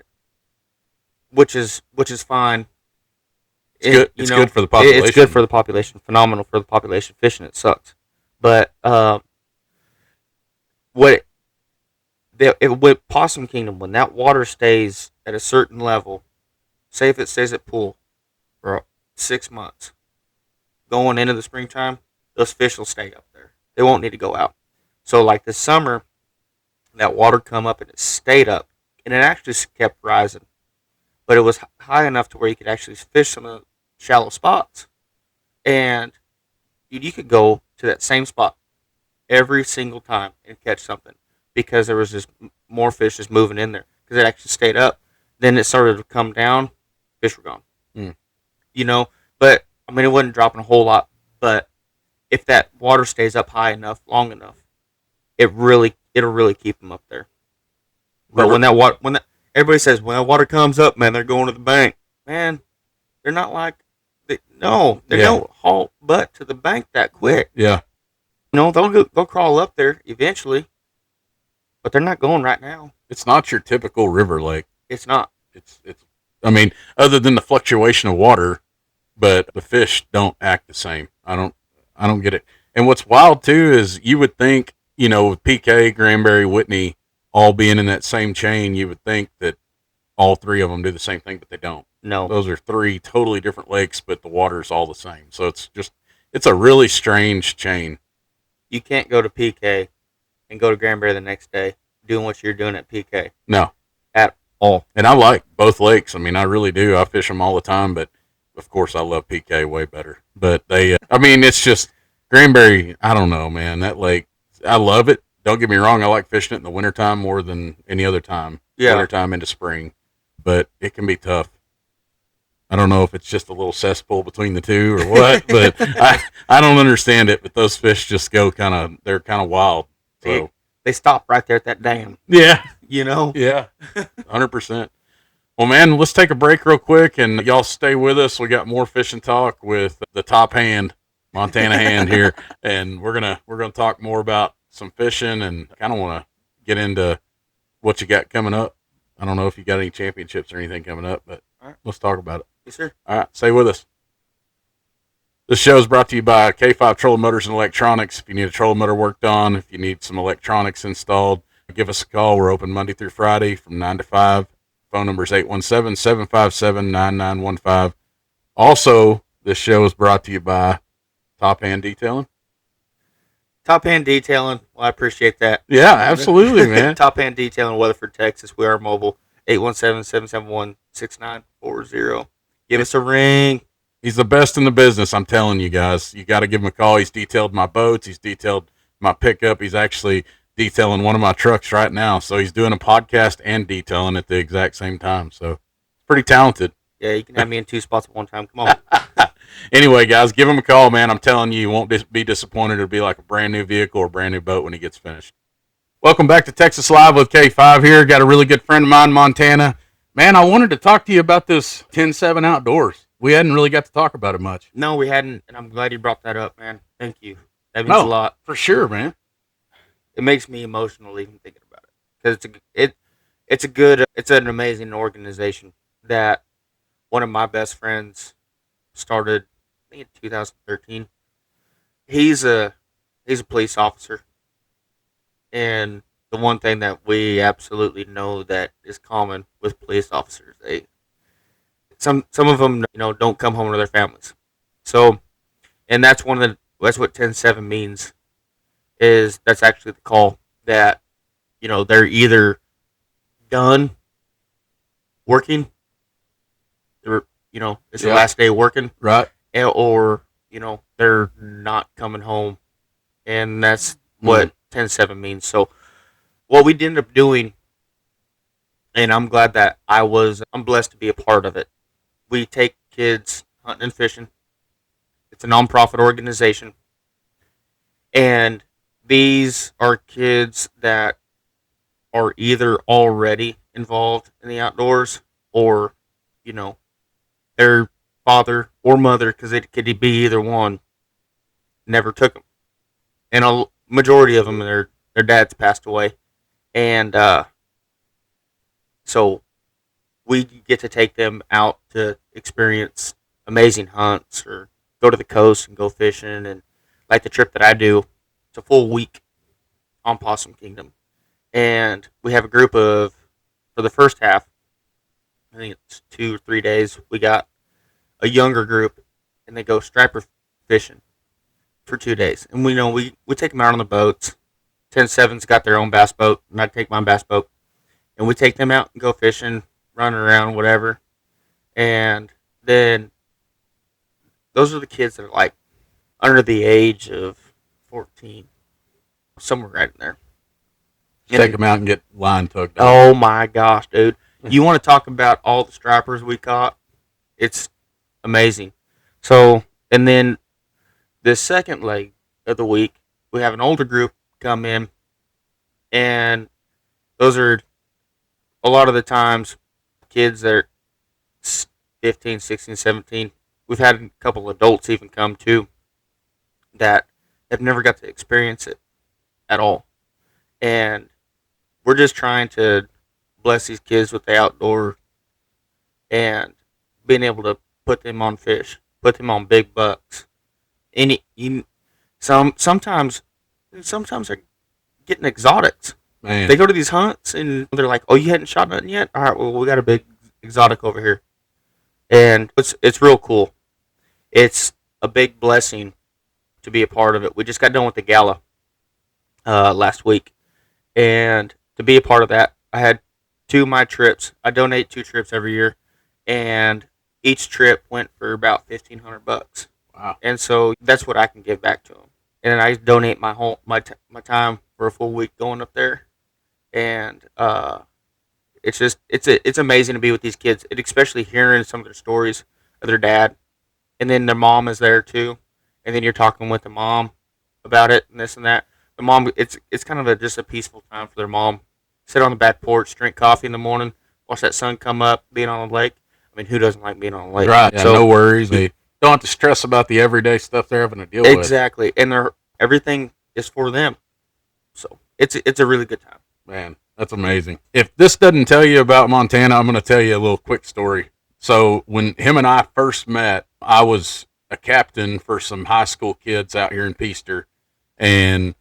which is fine. It's good. It's good for the population. It's good for the population. Phenomenal for the population. Fishing it sucks, but what with Possum Kingdom, when that water stays at a certain level, say if it stays at pool for 6 months, going into the springtime, those fish will stay up there. They won't need to go out. So like this summer, that water come up and it stayed up, and it actually kept rising, but it was high enough to where you could actually fish some of the shallow spots, and you could go to that same spot every single time and catch something because there was just more fish just moving in there because it actually stayed up. Then it started to come down, fish were gone. But I mean it wasn't dropping a whole lot, but if that water stays up high enough, long enough, it'll really keep them up there. But when everybody says when that water comes up, man, they're going to the bank. Man, they're not like they don't haul butt to the bank that quick. Yeah. They'll crawl up there eventually, but they're not going right now. It's not your typical river lake. It's not. It's. I mean, other than the fluctuation of water, but the fish don't act the same. I don't get it. And what's wild too is you would think, with PK, Granbury, Whitney all being in that same chain, you would think that all three of them do the same thing, but they don't. No. Those are three totally different lakes, but the water's all the same. So it's a really strange chain. You can't go to PK and go to Granbury the next day doing what you're doing at PK. No. At all. And I like both lakes. I mean, I really do. I fish them all the time, but of course I love PK way better. But it's just Granbury, I don't know, man. That lake, I love it. Don't get me wrong, I like fishing it in the wintertime more than any other time. Yeah. Wintertime into spring. But it can be tough. I don't know if it's just a little cesspool between the two or what, but I don't understand it. But those fish just go they're kind of wild. So they stop right there at that dam. Yeah. Yeah. 100%. Well, man, let's take a break real quick, and y'all stay with us. We got more fishing talk with the top hand, Montana hand here, and we're gonna talk more about some fishing and kind of want to get into what you got coming up. I don't know if you got any championships or anything coming up, but let's talk about it. Yes, sir. All right, stay with us. This show is brought to you by K5 Trolling Motors and Electronics. If you need a trolling motor worked on, if you need some electronics installed, give us a call. We're open Monday through Friday from 9 to 5. Phone number is 817-757-9915. Also, this show is brought to you by Top Hand Detailing. Top Hand Detailing. Well, I appreciate that. Yeah, absolutely, man. Top Hand Detailing, Weatherford, Texas. We are mobile. 817-771-6940. Give us a ring. He's the best in the business, I'm telling you guys. You got to give him a call. He's detailed my boats. He's detailed my pickup. He's actually detailing one of my trucks right now. So he's doing a podcast and detailing at the exact same time. So pretty talented. Yeah, you can have me in two spots at one time. Come on. Anyway, guys, give him a call, man. I'm telling you won't be disappointed. It'll be like a brand new vehicle or a brand new boat when he gets finished. Welcome back to Texas Live with K5 here. Got a really good friend of mine, Montana. Man, I wanted to talk to you about this 10-7 outdoors. We hadn't really got to talk about it much. No, we hadn't, and I'm glad you brought that up, man. Thank you. That means a lot. For sure, man. It makes me emotional even thinking about it because it's an amazing organization that one of my best friends started, I think in 2013. He's a police officer, and the one thing that we absolutely know that is common with police officers, some of them don't come home to their families. So, and that's what 10-7 means. That's actually the call that they're either done working, it's the last day of working, right, or they're not coming home, and that's what 10-7 means. So what we ended up doing, and I'm glad that I'm blessed to be a part of it. We take kids hunting and fishing. It's a nonprofit organization, and these are kids that are either already involved in the outdoors or, their father or mother, because it could be either one, never took them. And a majority of them, their dads passed away. And so we get to take them out to experience amazing hunts or go to the coast and go fishing. And like the trip that I do, it's a full week on Possum Kingdom. And we have a group of, for the first half, I think it's 2 or 3 days, we got a younger group and they go striper fishing for 2 days. And we take them out on the boats. 10-7's got their own bass boat, and I take my bass boat. And we take them out and go fishing, running around, whatever. And then those are the kids that are like under the age of 14, somewhere right in there. Take them out and get line tugged. Oh my gosh, dude. You want to talk about all the stripers we caught? It's amazing. So, and then the second leg of the week, we have an older group come in, and those are a lot of the times kids that are 15, 16, 17. We've had a couple adults even come too that have never got to experience it at all. And we're just trying to bless these kids with the outdoor and being able to put them on fish, put them on big bucks. Sometimes they're getting exotics. Man. They go to these hunts and they're like, "Oh, you hadn't shot nothing yet? All right, well, we got a big exotic over here," and it's real cool. It's a big blessing to be a part of it. We just got done with the gala last week, and to be a part of that, I had 2 of my trips. I donate 2 trips every year, and each trip went for about $1,500. Wow! And so that's what I can give back to them. And I donate my time for a full week going up there, and it's amazing to be with these kids, and especially hearing some of their stories of their dad, and then their mom is there too, and then you're talking with the mom about it and this and that. The mom, it's kind of just a peaceful time for their mom. Sit on the back porch, drink coffee in the morning, watch that sun come up, being on the lake. I mean, who doesn't like being on the lake? Right. Yeah, so, no worries. They don't have to stress about the everyday stuff they're having to deal with. Exactly, and everything is for them. So it's a really good time. Man, that's amazing. If this doesn't tell you about Montana, I'm going to tell you a little quick story. So when him and I first met, I was a captain for some high school kids out here in Peaster, and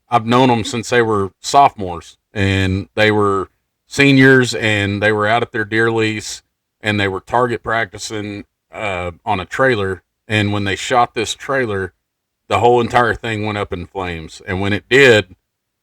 I've known them since they were sophomores, and they were seniors, and they were out at their deer lease, and they were target practicing on a trailer. And when they shot this trailer, the whole entire thing went up in flames. And when it did,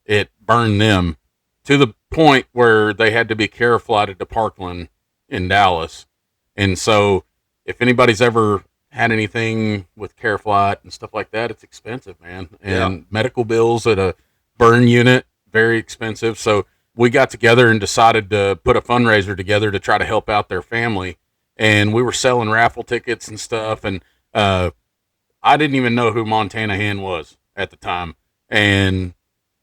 it burned them to the point where they had to be careflighted to Parkland in Dallas. And so if anybody's ever had anything with careflight and stuff like that, it's expensive, man. And medical bills at a burn unit, very expensive. So we got together and decided to put a fundraiser together to try to help out their family. And we were selling raffle tickets and stuff. And I didn't even know who Montana Hen was at the time. And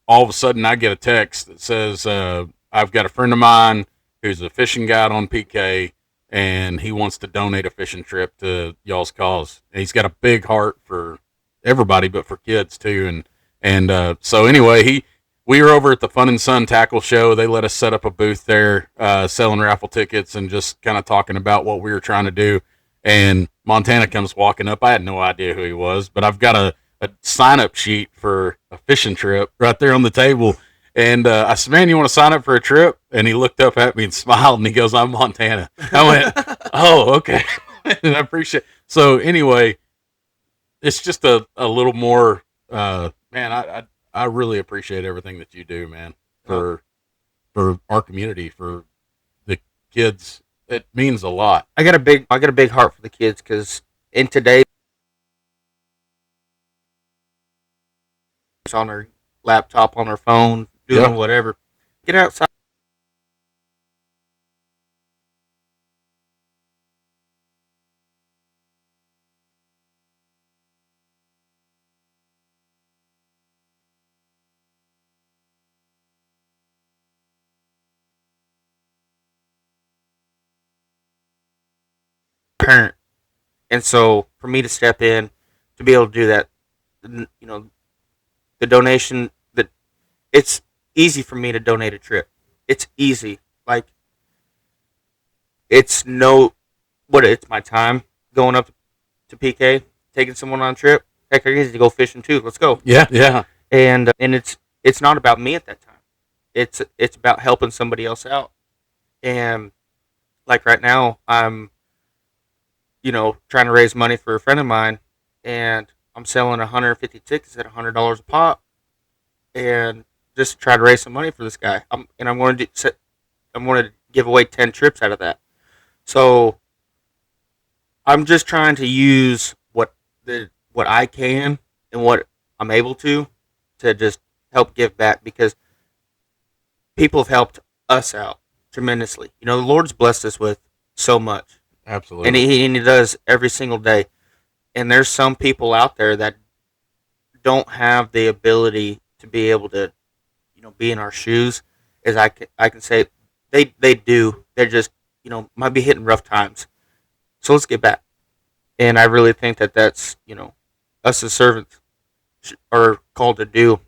all of a sudden I get a text that says, I've got a friend of mine who's a fishing guide on PK, and he wants to donate a fishing trip to y'all's cause. And he's got a big heart for everybody, but for kids too. And so anyway, we were over at the Fun and Sun Tackle Show. They let us set up a booth there, selling raffle tickets and just kind of talking about what we were trying to do. And Montana comes walking up. I had no idea who he was, but I've got a sign-up sheet for a fishing trip right there on the table. And I said, "Man, you want to sign up for a trip?" And he looked up at me and smiled, and he goes, "I'm Montana." I went, "Oh, okay." And I appreciate it. So anyway, it's just a little more, man, I really appreciate everything that you do, man, for our community, for the kids. It means a lot. I got a big heart for the kids, because in today's on their laptop, on their phone, doing whatever. Get outside. Parent. And so for me to step in, to be able to do that, the donation, that it's easy for me to donate a trip. It's easy. Like, it's no what it's my time going up to PK, taking someone on a trip. Heck, I get to go fishing too. Let's go. Yeah, yeah. And it's not about me at that time. It's about helping somebody else out. And like right now, I'm trying to raise money for a friend of mine, and I'm selling 150 tickets at $100 a pop, and just to try to raise some money for this guy. I'm going to give away 10 trips out of that. So I'm just trying to use what I can and what I'm able to just help give back, because people have helped us out tremendously. The Lord's blessed us with so much. Absolutely. And he does every single day. And there's some people out there that don't have the ability to be able to, be in our shoes. As I can say, they do. They're just, might be hitting rough times. So let's get back. And I really think that's, us as servants are called to do.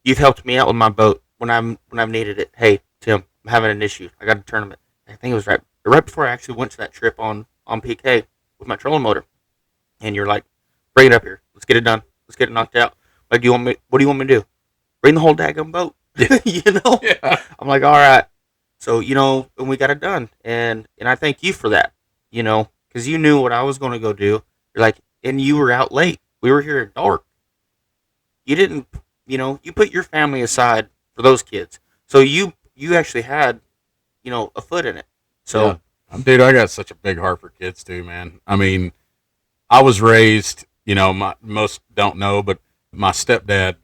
You've helped me out with my boat when I've needed it. Hey, Tim, I'm having an issue. I got a tournament. I think it was right before I actually went to that trip on PK with my trolling motor. And you're like, bring it up here. Let's get it done. Let's get it knocked out. Like, what do you want me to do? Bring the whole daggone boat. Yeah. I'm like, all right. So, and we got it done. And I thank you for that, because you knew what I was going to go do. You're like, and you were out late. We were here at dark. You didn't, you put your family aside for those kids. So you actually had, a foot in it. So, yeah. Dude, I got such a big heart for kids too, man. I mean, I was raised, most don't know, but my stepdad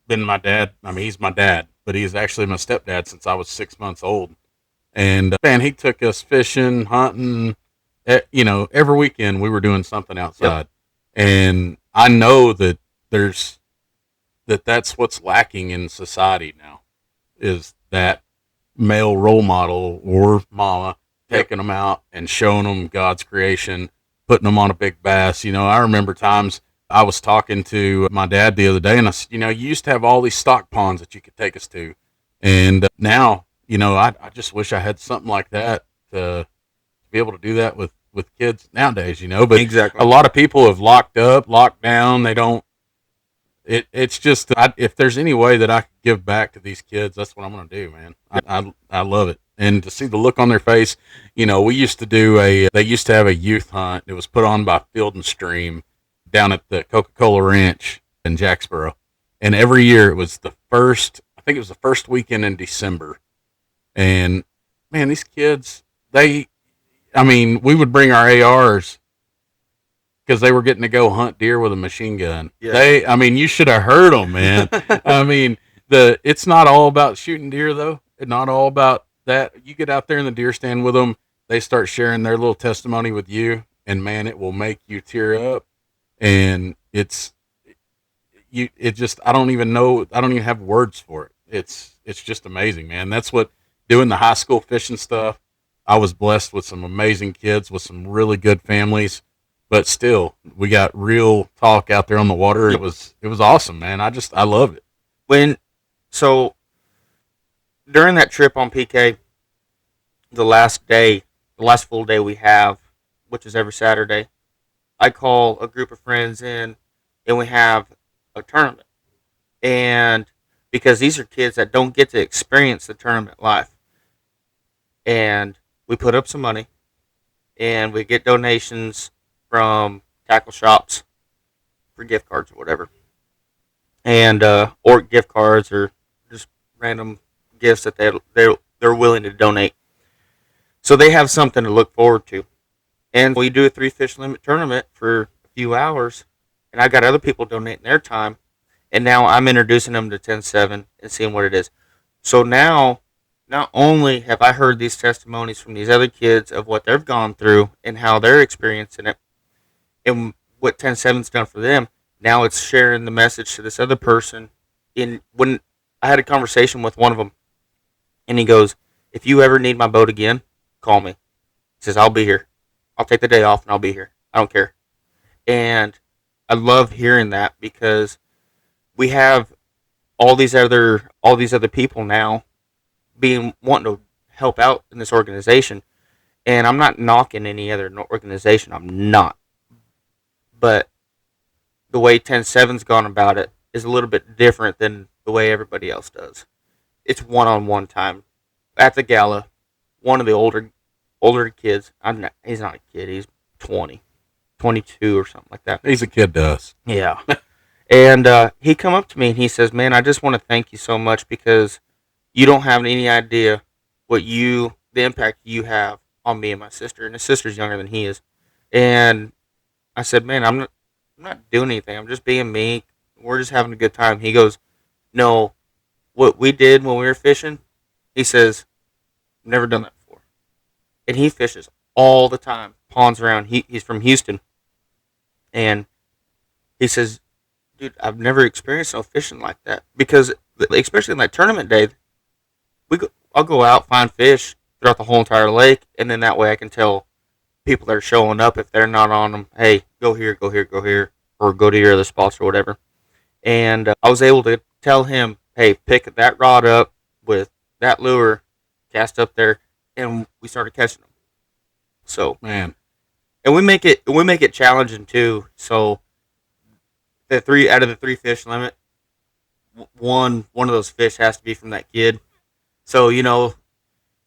been my dad. I mean, he's my dad, but he's actually my stepdad since I was 6 months old. And man, he took us fishing, hunting, every weekend we were doing something outside. Yep. And I know that that's what's lacking in society now, is that male role model or mama taking them out and showing them God's creation, putting them on a big bass. I remember times I was talking to my dad the other day, and I said, you used to have all these stock ponds that you could take us to. And now, I just wish I had something like that to be able to do that with kids nowadays, but exactly. A lot of people have locked down. They don't, it's just, if there's any way that I could give back to these kids, that's what I'm going to do, man. I love it. And to see the look on their face, we used to they used to have a youth hunt. It was put on by Field and Stream down at the Coca-Cola Ranch in Jacksboro. And every year it was I think it was the first weekend in December. And man, these kids, we would bring our ARs because they were getting to go hunt deer with a machine gun. Yeah. You should have heard them, man. It's not all about shooting deer though. It's not all about that. You get out there in the deer stand with them, they start sharing their little testimony with you, and man, it will make you tear up. And I don't even have words for it. It's just amazing, man. That's what doing the high school fishing stuff. I was blessed with some amazing kids with some really good families, but still we got real talk out there on the water. It was awesome, man. I love it. So during that trip on PK, the last full day we have, which is every Saturday, I call a group of friends in, and we have a tournament. And because these are kids that don't get to experience the tournament life. And we put up some money, and we get donations from tackle shops for gift cards or whatever. And, or gift cards or just random gifts that they're willing to donate. So they have something to look forward to. And we do a 3-fish limit tournament for a few hours, and I got other people donating their time, and now I'm introducing them to 10-7 and seeing what it is. So now, not only have I heard these testimonies from these other kids of what they've gone through and how they're experiencing it, and what 10-7's done for them, now it's sharing the message to this other person. When I had a conversation with one of them, and he goes, if you ever need my boat again, call me. He says, I'll be here. I'll take the day off and I'll be here. I don't care. And I love hearing that, because we have all these other people now wanting to help out in this organization. And I'm not knocking any other organization. I'm not. But the way 10-7's gone about it is a little bit different than the way everybody else does. It's one-on-one time at the gala. One of the older kids. He's not a kid. He's 20, 22 or something like that. He's a kid to us. Yeah. And he come up to me and he says, "Man, I just want to thank you so much because you don't have any idea the impact you have on me and my sister." And his sister's younger than he is. And I said, "Man, I'm not doing anything. I'm just being me. We're just having a good time." He goes, "No, what we did when we were fishing," he says, "I've never done that before." And he fishes all the time, ponds around. He's from Houston. And he says, "Dude, I've never experienced no fishing like that." Because, especially in that tournament day, I'll go out, find fish throughout the whole entire lake, and then that way I can tell people that are showing up, if they're not on them, "Hey, go here, go here, go here," or go to your other spots or whatever. And I was able to tell him, "Hey, pick that rod up with that lure, cast up there," and we started catching them. So, Man. and we make it challenging too. So, the 3 out of the 3 fish limit, one of those fish has to be from that kid. So,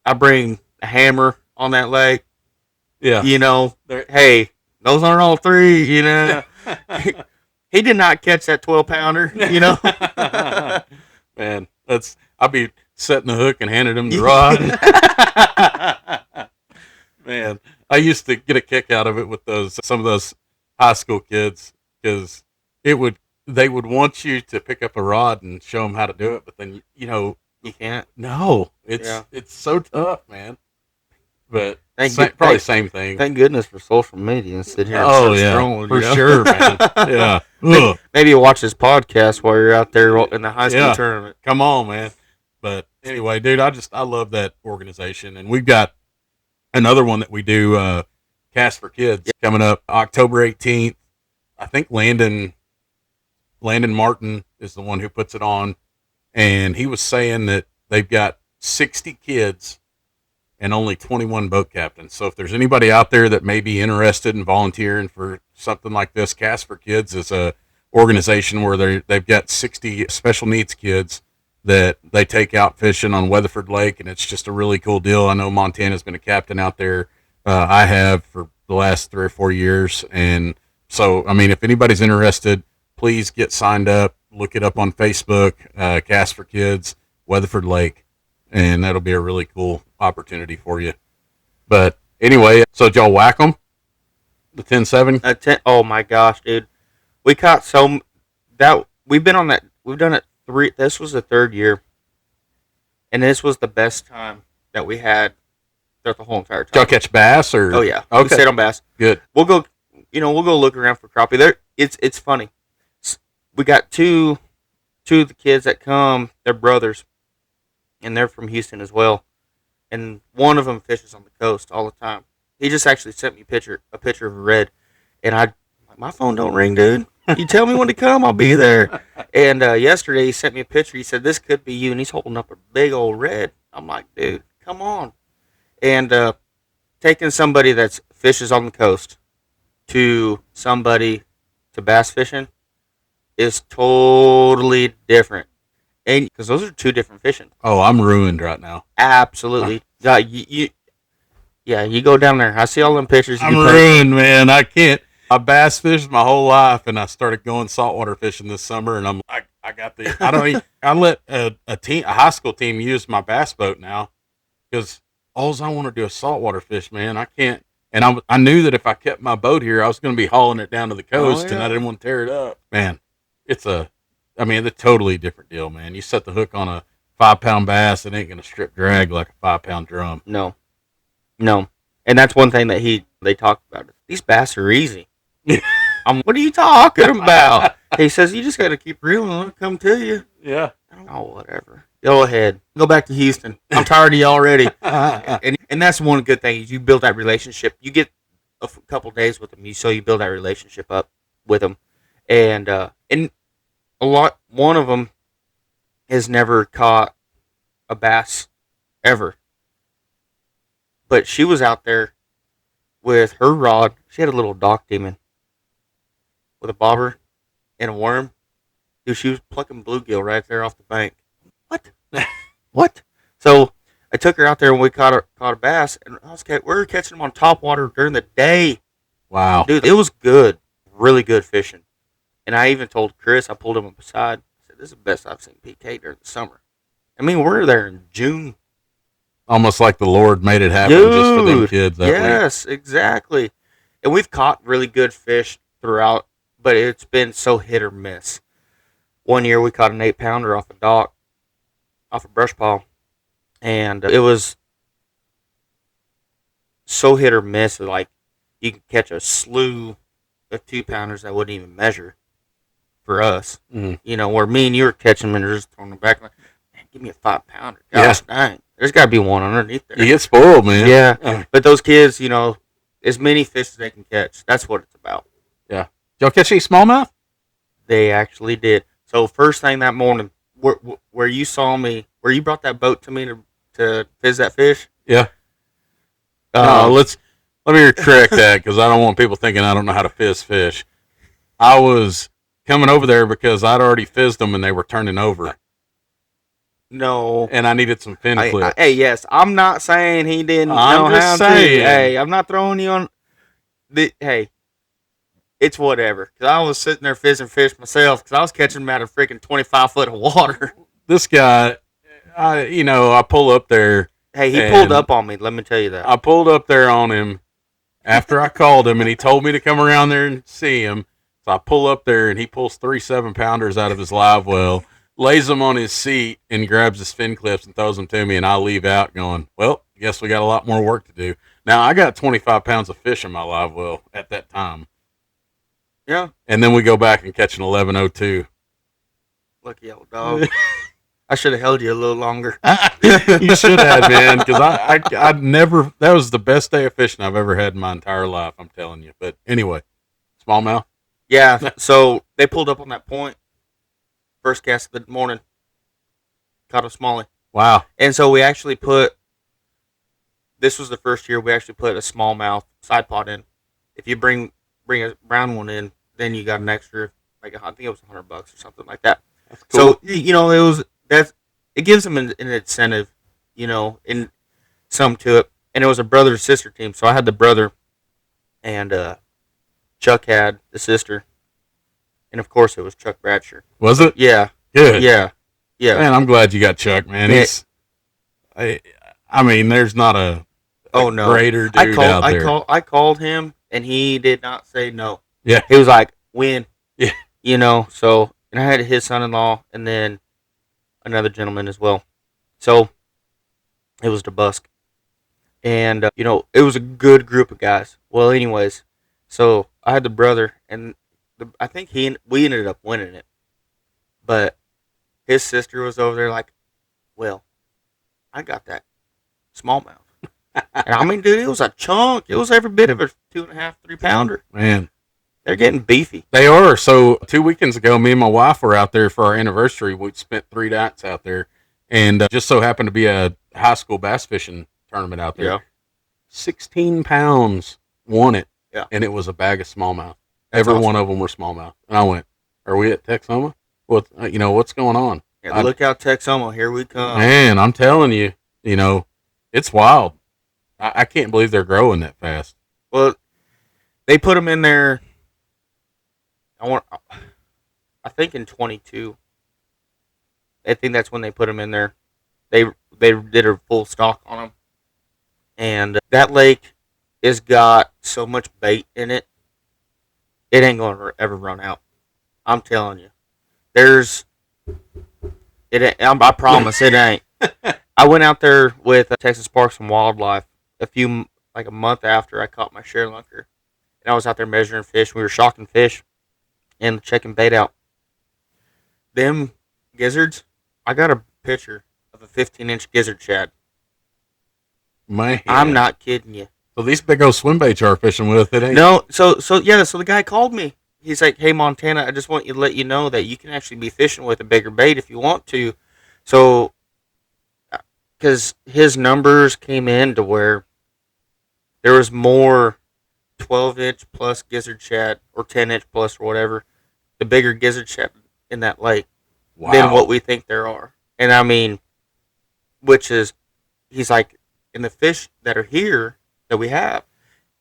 I bring a hammer on that lake. Yeah. Hey, those aren't all 3, He did not catch that 12-pounder, Man, I'll be setting the hook and handing him the rod. Man, I used to get a kick out of it with some of those high school kids because they would want you to pick up a rod and show them how to do it, but then you can't. No, it's so tough, man. But same thing. Thank goodness for social media and sit here. Oh yeah, for sure, man. Yeah. Maybe you watch this podcast while you're out there in the high school tournament. Come on, man. But anyway, dude, I love that organization, and we've got another one that we do, Cast for Kids, coming up October 18th. I think Landon Martin is the one who puts it on, and he was saying that they've got 60 kids and only 21 boat captains. So if there's anybody out there that may be interested in volunteering for something like this, Cast for Kids is a organization where they've got 60 special needs kids that they take out fishing on Weatherford Lake, and it's just a really cool deal. I know Montana's been a captain out there. I have for the last 3 or 4 years. And so, I mean, if anybody's interested, please get signed up. Look it up on Facebook, Cast for Kids, Weatherford Lake, and that'll be a really cool opportunity for you. But anyway, so did y'all whack them? The 10-7? Oh my gosh, dude. We caught we've been on that, we've done it 3, this was the 3rd year, and this was the best time that we had throughout the whole entire time. Did y'all catch bass or? Oh yeah. Okay. We stayed on bass. Good. We'll go look around for crappie. It's funny. We got two of the kids that come, they're brothers, and they're from Houston as well. And one of them fishes on the coast all the time. He just actually sent me a picture of a red, and my phone don't ring, dude. You tell me when to come, I'll be there. And yesterday he sent me a picture. He said, "This could be you," and he's holding up a big old red. I'm like, dude, come on. And taking somebody that fishes on the coast to somebody to bass fishing is totally different. And because those are 2 different fishing. Oh, I'm ruined right now. Absolutely. You go down there. I see all them pictures. I'm ruined, man. I can't. I bass fished my whole life, and I started going saltwater fishing this summer, and I'm like, I let a high school team use my bass boat now because all I want to do is saltwater fish, man. I can't. And I knew that if I kept my boat here, I was going to be hauling it down to the coast, and I didn't want to tear it up. Man, it's a totally different deal, man. You set the hook on a 5-pound bass, it ain't going to strip drag like a 5-pound drum. No. And that's one thing that they talk about. These bass are easy. What are you talking about? He says, you just got to keep reeling and it'll come to you. Yeah. Oh, whatever. Go ahead. Go back to Houston. I'm tired of you already. and that's one good thing is you build that relationship. You get a couple days with them, so you build that relationship up with them. And one of them has never caught a bass ever. But she was out there with her rod. She had a little dock demon with a bobber and a worm. Dude, she was plucking bluegill right there off the bank. What? What? So I took her out there and we caught a bass, and we were catching them on top water during the day. Wow. Dude, it was good. Really good fishing. And I even told Chris, I pulled him aside. I said, this is the best I've seen PK during the summer. I mean, we're there in June. Almost like the Lord made it happen just for them kids that week. Yes, exactly. And we've caught really good fish throughout, but it's been so hit or miss. One year we caught an 8-pounder off a dock, off a brush pile, and it was so hit or miss. Like, you could catch a slew of 2-pounders that wouldn't even measure for us. Mm. You know, where me and you were catching them and they're just throwing them back like, man, give me a 5-pounder. Gosh, dang. There's got to be one underneath there. You get spoiled, man. Yeah. But those kids, you know, as many fish as they can catch. That's what it's about. Yeah. Did y'all catch any smallmouth? They actually did. So first thing that morning, where you saw me, where you brought that boat to me to fizz that fish. Yeah. Let me correct that because I don't want people thinking I don't know how to fizz fish. I was coming over there because I'd already fizzed them and they were turning over. No. And I needed some fin clips. Hey, yes, I'm not saying he didn't I'm know just how saying. to. Hey, I'm not throwing you on. Hey, it's whatever. Because I was sitting there fizzing fish myself because I was catching them out of freaking 25 foot of water. This guy, I pull up there. Hey, he pulled up on me. Let me tell you that. I pulled up there on him after I called him, and he told me to come around there and see him. So I pull up there, and he pulls 3 7-pounders out of his live well, lays them on his seat, and grabs his fin clips and throws them to me, and I leave out going, well, I guess we got a lot more work to do. Now, I got 25 pounds of fish in my live well at that time. Yeah. And then we go back and catch an 1102. Lucky old dog. I should have held you a little longer. You should have, man, because I'd never, that was the best day of fishing I've ever had in my entire life, I'm telling you. But anyway, smallmouth. Yeah, so they pulled up on that point. First cast of the morning. Caught a smallie. Wow. And so we actually this was the first year we actually put a smallmouth side pot in. If you bring a brown one in, then you got an extra, like I think it was $100 or something like that. That's cool. So, it gives them an incentive, in some to it. And it was a brother-sister team. So I had the brother, and Chuck had the sister. And, of course, it was Chuck Bradshaw. Was it? Yeah. Good. Yeah. Man, I'm glad you got Chuck, man. He's, I mean, there's not a greater dude out there. I called him, and he did not say no. Yeah. He was like, win. Yeah. So, and I had his son-in-law, and then another gentleman as well. So, it was DeBusk. And, it was a good group of guys. Well, anyways, so I had the brother, and I think we ended up winning it. But his sister was over there like, well, I got that smallmouth. And I mean, dude, it was a chunk. It was every bit of a 2.5, 3-pounder. Man. They're getting beefy. They are. So 2 weekends ago, me and my wife were out there for our anniversary. We spent 3 nights out there. And just so happened to be a high school bass fishing tournament out there. Yeah. 16 pounds won it. Yeah. And it was a bag of smallmouth. That's Every awesome. one of them were smallmouth. And I went, are we at Texoma? What's going on? Yeah, look out, Texoma. Here we come. Man, I'm telling you, it's wild. I can't believe they're growing that fast. Well, they put them in there. I think in 22. I think that's when they put them in there. They did a full stock on them, and that lake has got so much bait in it. It ain't gonna ever run out. I'm telling you. I promise it ain't. I went out there with Texas Parks and Wildlife a month after I caught my ShareLunker, and I was out there measuring fish. We were shocking fish and checking bait out. Them gizzards, I got a picture of a 15-inch gizzard shad. Man, I'm not kidding you. So these big old swim baits you're fishing with, it ain't. No, so the guy called me. He's like, hey, Montana, I just want to let you know that you can actually be fishing with a bigger bait if you want to. So, because his numbers came in to where there was more 12-inch plus gizzard shad or 10-inch plus or whatever, the bigger gizzard shad in that lake than what we think there are. And I mean, which is, he's like, in the fish that are here that we have,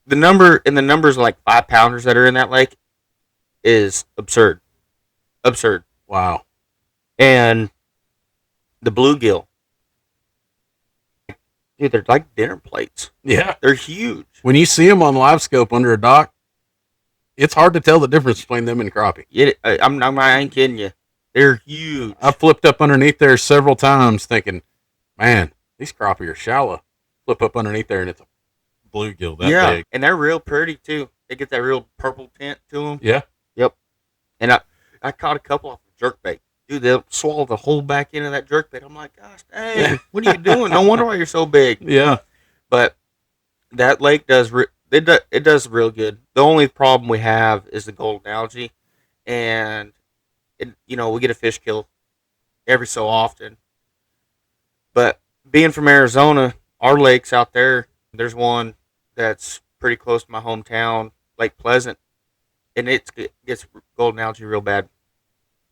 the numbers of like 5-pounders that are in that lake is absurd. Absurd. Wow. And the bluegill, dude, they're like dinner plates. Yeah. They're huge. When you see them on live scope under a dock, it's hard to tell the difference between them and crappie. I ain't kidding you. They're huge. I flipped up underneath there several times thinking, man, these crappie are shallow. Flip up underneath there and it's a bluegill that big. And they're real pretty too. They get that real purple tint to them. Yeah. Yep. And I caught a couple off of jerkbait. Dude, they'll swallow the whole back end of that jerkbait. I'm like, gosh, dang, what are you doing? No wonder why you're so big. Yeah. But that lake does it does real good. The only problem we have is the golden algae, and we get a fish kill every so often. But being from Arizona, our lakes out there's one that's pretty close to my hometown, Lake Pleasant, and it gets golden algae real bad,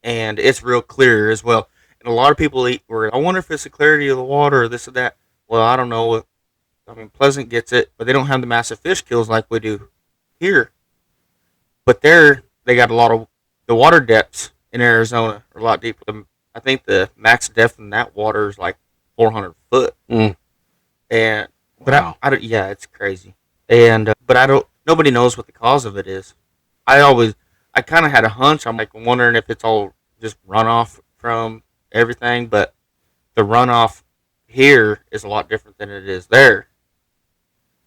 and it's real clear as well. And a lot of people I wonder if it's the clarity of the water or this or that. Well, I don't know. I mean, Pleasant gets it, but they don't have the massive fish kills like we do here. But they got a lot of the water depths in Arizona are a lot deeper. I think the max depth in that water is like 400 foot. Mm. And but wow. I don't. Yeah, it's crazy. And but I don't. Nobody knows what the cause of it is. I kind of had a hunch. I'm like wondering if it's all just runoff from everything, but the runoff here is a lot different than it is there.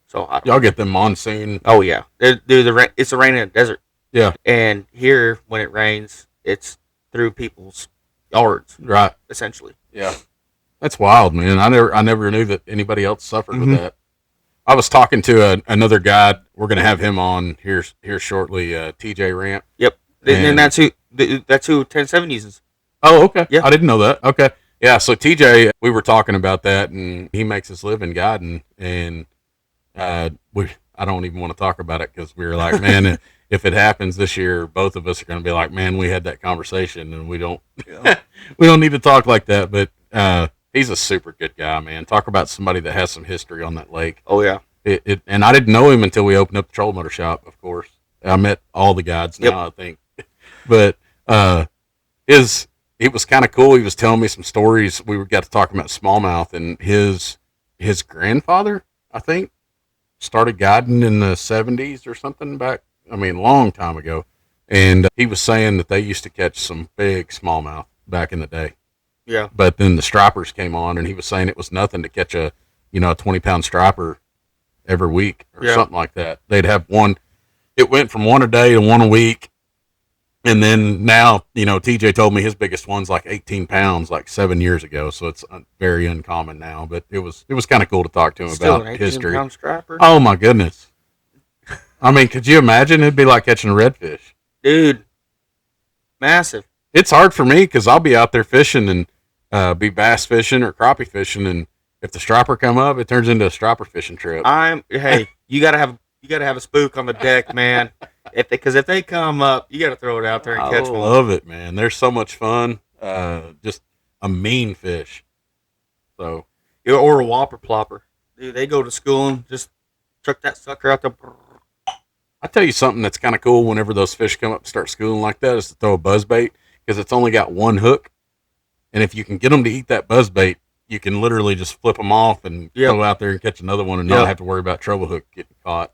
So y'all get them monsoon. Oh yeah, it's the rain in the desert. Yeah, and here when it rains, it's through people's yards, right? Essentially. Yeah, that's wild, man. I never knew that anybody else suffered with that. I was talking to another guy. We're gonna have him on here shortly. TJ Ramp. Yep, and that's who 1070s is. Oh, okay. Yeah, I didn't know that. Okay, yeah. So TJ, we were talking about that, and he makes his living guiding, and I don't even want to talk about it because we were like, man, if it happens this year, both of us are going to be like, man, we had that conversation, and we don't we don't need to talk like that. But he's a super good guy, man. Talk about somebody that has some history on that lake. Oh yeah. And I didn't know him until we opened up the troll motor shop. Of course, I met all the guides now. I think, but it was kind of cool. He was telling me some stories. We got to talking about smallmouth, and his grandfather, I think, started guiding in the 70s or something back. I mean, a long time ago. And he was saying that they used to catch some big smallmouth back in the day. Yeah. But then the stripers came on, and he was saying it was nothing to catch a 20-pound striper every week or something like that. They'd have one. It went from one a day to one a week. And then now, TJ told me his biggest one's like 18 pounds, like 7 years ago. So it's very uncommon now. But it was kind of cool to talk to him Still about an 18 history. Pound striper? Oh my goodness! I mean, could you imagine? It'd be like catching a redfish, dude. Massive. It's hard for me because I'll be out there fishing and be bass fishing or crappie fishing, and if the striper come up, it turns into a striper fishing trip. Hey, you gotta have a spook on the deck, man. If they come up, you gotta throw it out there and catch one. I love it, man. They're so much fun. Just a mean fish. So, or a whopper plopper, dude. They go to school and just chuck that sucker out there. I tell you something that's kind of cool. Whenever those fish come up and start schooling like that, is to throw a buzzbait because it's only got one hook, and if you can get them to eat that buzzbait, you can literally just flip them off and go out there and catch another one, and not have to worry about treble hook getting caught.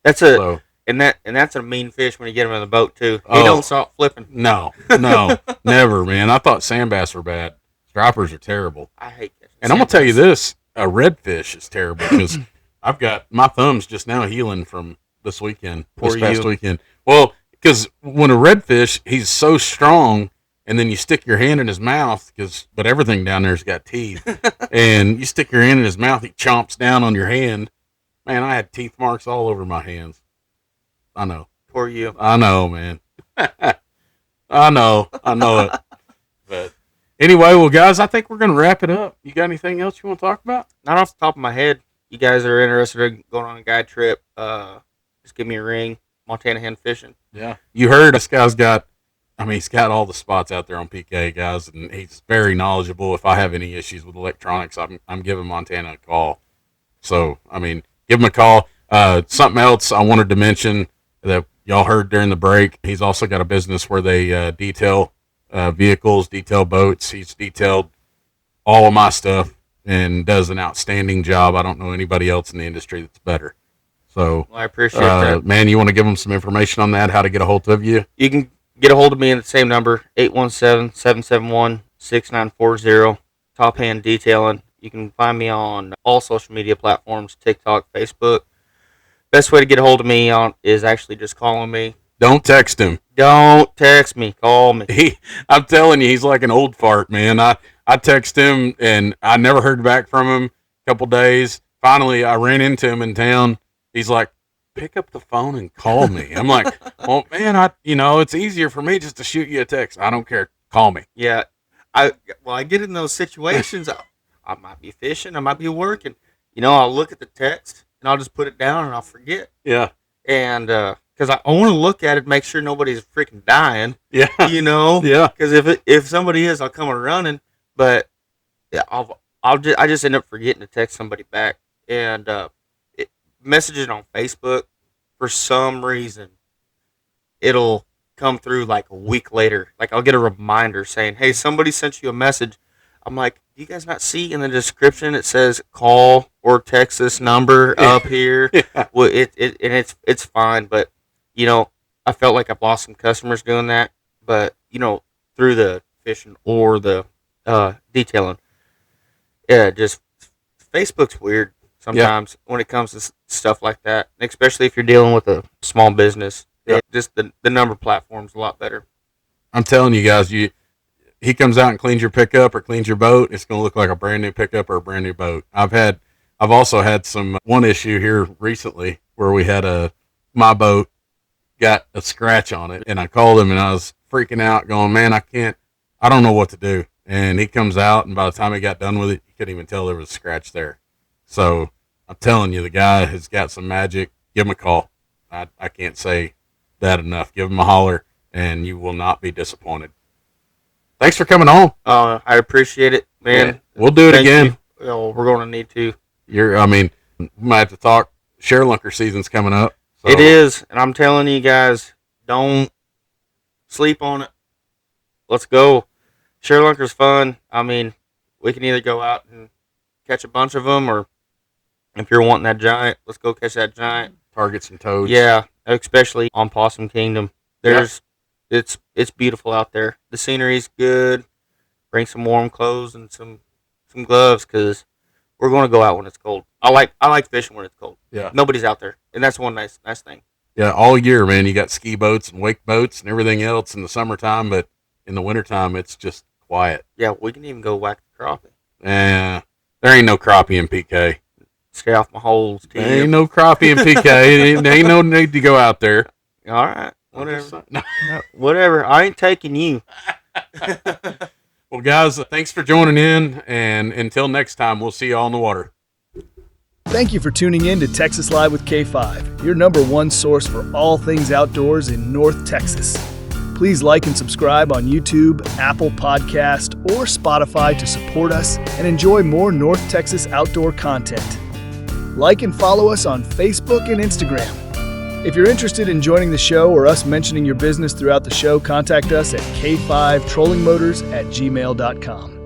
That's that's a mean fish when you get him in the boat too. He don't stop flipping. No, never, man. I thought sand bass were bad. Stripers are terrible. I hate catching. And I'm gonna tell you this: a redfish is terrible because I've got my thumbs just now healing from this past weekend. Well, because when a redfish, he's so strong. And then you stick your hand in his mouth but everything down there's got teeth. And you stick your hand in his mouth, he chomps down on your hand. Man, I had teeth marks all over my hands. I know. Poor you. I know, man. I know it. But anyway, well, guys, I think we're going to wrap it up. You got anything else you want to talk about? Not off the top of my head. you guys are interested in going on a guide trip, just give me a ring. Montana Hen Fishing. Yeah. You heard this guy's got, he's got all the spots out there on PK, guys, and he's very knowledgeable. If I have any issues with electronics, I'm giving Montana a call. So, give him a call. Something else I wanted to mention that y'all heard during the break, he's also got a business where they detail vehicles, detail boats. He's detailed all of my stuff and does an outstanding job. I don't know anybody else in the industry that's better. So, well, I appreciate that. Man, you want to give them some information on that, how to get a hold of you? You can get a hold of me in the same number, 817-771-6940, Top Hand Detailing. You can find me on all social media platforms, TikTok, Facebook. Best way to get a hold of me is actually just calling me. Don't text him. Don't text me. Call me. I'm telling you, he's like an old fart, man. I text him, and I never heard back from him. A couple days. Finally, I ran into him in town. He's like, pick up the phone and call me. I'm like, well, man, it's easier for me just to shoot you a text. I don't care. Call me. Yeah. I get in those situations. I might be fishing. I might be working. I'll look at the text, and I'll just put it down, and I'll forget. Yeah. And because I want to look at it, make sure nobody's freaking dying. Yeah. Yeah. Because if somebody is, I'll come running. But yeah, I just end up forgetting to text somebody back. And messaging on Facebook, for some reason, it'll come through like a week later. Like I'll get a reminder saying, "Hey, somebody sent you a message." I'm like, "Do you guys not see in the description it says call or text this number up here?" Yeah. Well, it's fine, but I felt like I've lost some customers doing that. But through the fishing or the detailing, yeah, just Facebook's weird sometimes when it comes to stuff like that, especially if you're dealing with a small business. Yeah. Just the number platform's a lot better. I'm telling you guys, he comes out and cleans your pickup or cleans your boat, it's going to look like a brand new pickup or a brand new boat. I've also had one issue here recently where we had my boat got a scratch on it, and I called him and I was freaking out going, man, I don't know what to do. And he comes out, and by the time he got done with it, you couldn't even tell there was a scratch there. So I'm telling you, the guy has got some magic. Give him a call. I can't say that enough. Give him a holler, and you will not be disappointed. Thanks for coming on. I appreciate it, man. Yeah, we'll do it again. Well, we're going to need to. We might have to talk. ShareLunker season's coming up. So. It is, and I'm telling you guys, don't sleep on it. Let's go. ShareLunker's fun. We can either go out and catch a bunch of them, or if you're wanting that giant, let's go catch that giant. Target some toads. Yeah, especially on Possum Kingdom. It's beautiful out there. The scenery's good. Bring some warm clothes and some gloves, because we're going to go out when it's cold. I like fishing when it's cold. Yeah. Nobody's out there, and that's one nice thing. Yeah, all year, man. You got ski boats and wake boats and everything else in the summertime, but in the wintertime, it's just quiet. Yeah, we can even go whack the crappie. There ain't no crappie in PK. Stay off my holes, Tim. There ain't no crappie in PK. There ain't no need to go out there. All right. Whatever. No, whatever. I ain't taking you. Well, guys, thanks for joining in. And until next time, we'll see you all in the water. Thank you for tuning in to Texas Live with K5, your #1 source for all things outdoors in North Texas. Please like and subscribe on YouTube, Apple Podcast, or Spotify to support us and enjoy more North Texas outdoor content. Like and follow us on Facebook and Instagram. If you're interested in joining the show or us mentioning your business throughout the show, contact us at k5trollingmotors@gmail.com.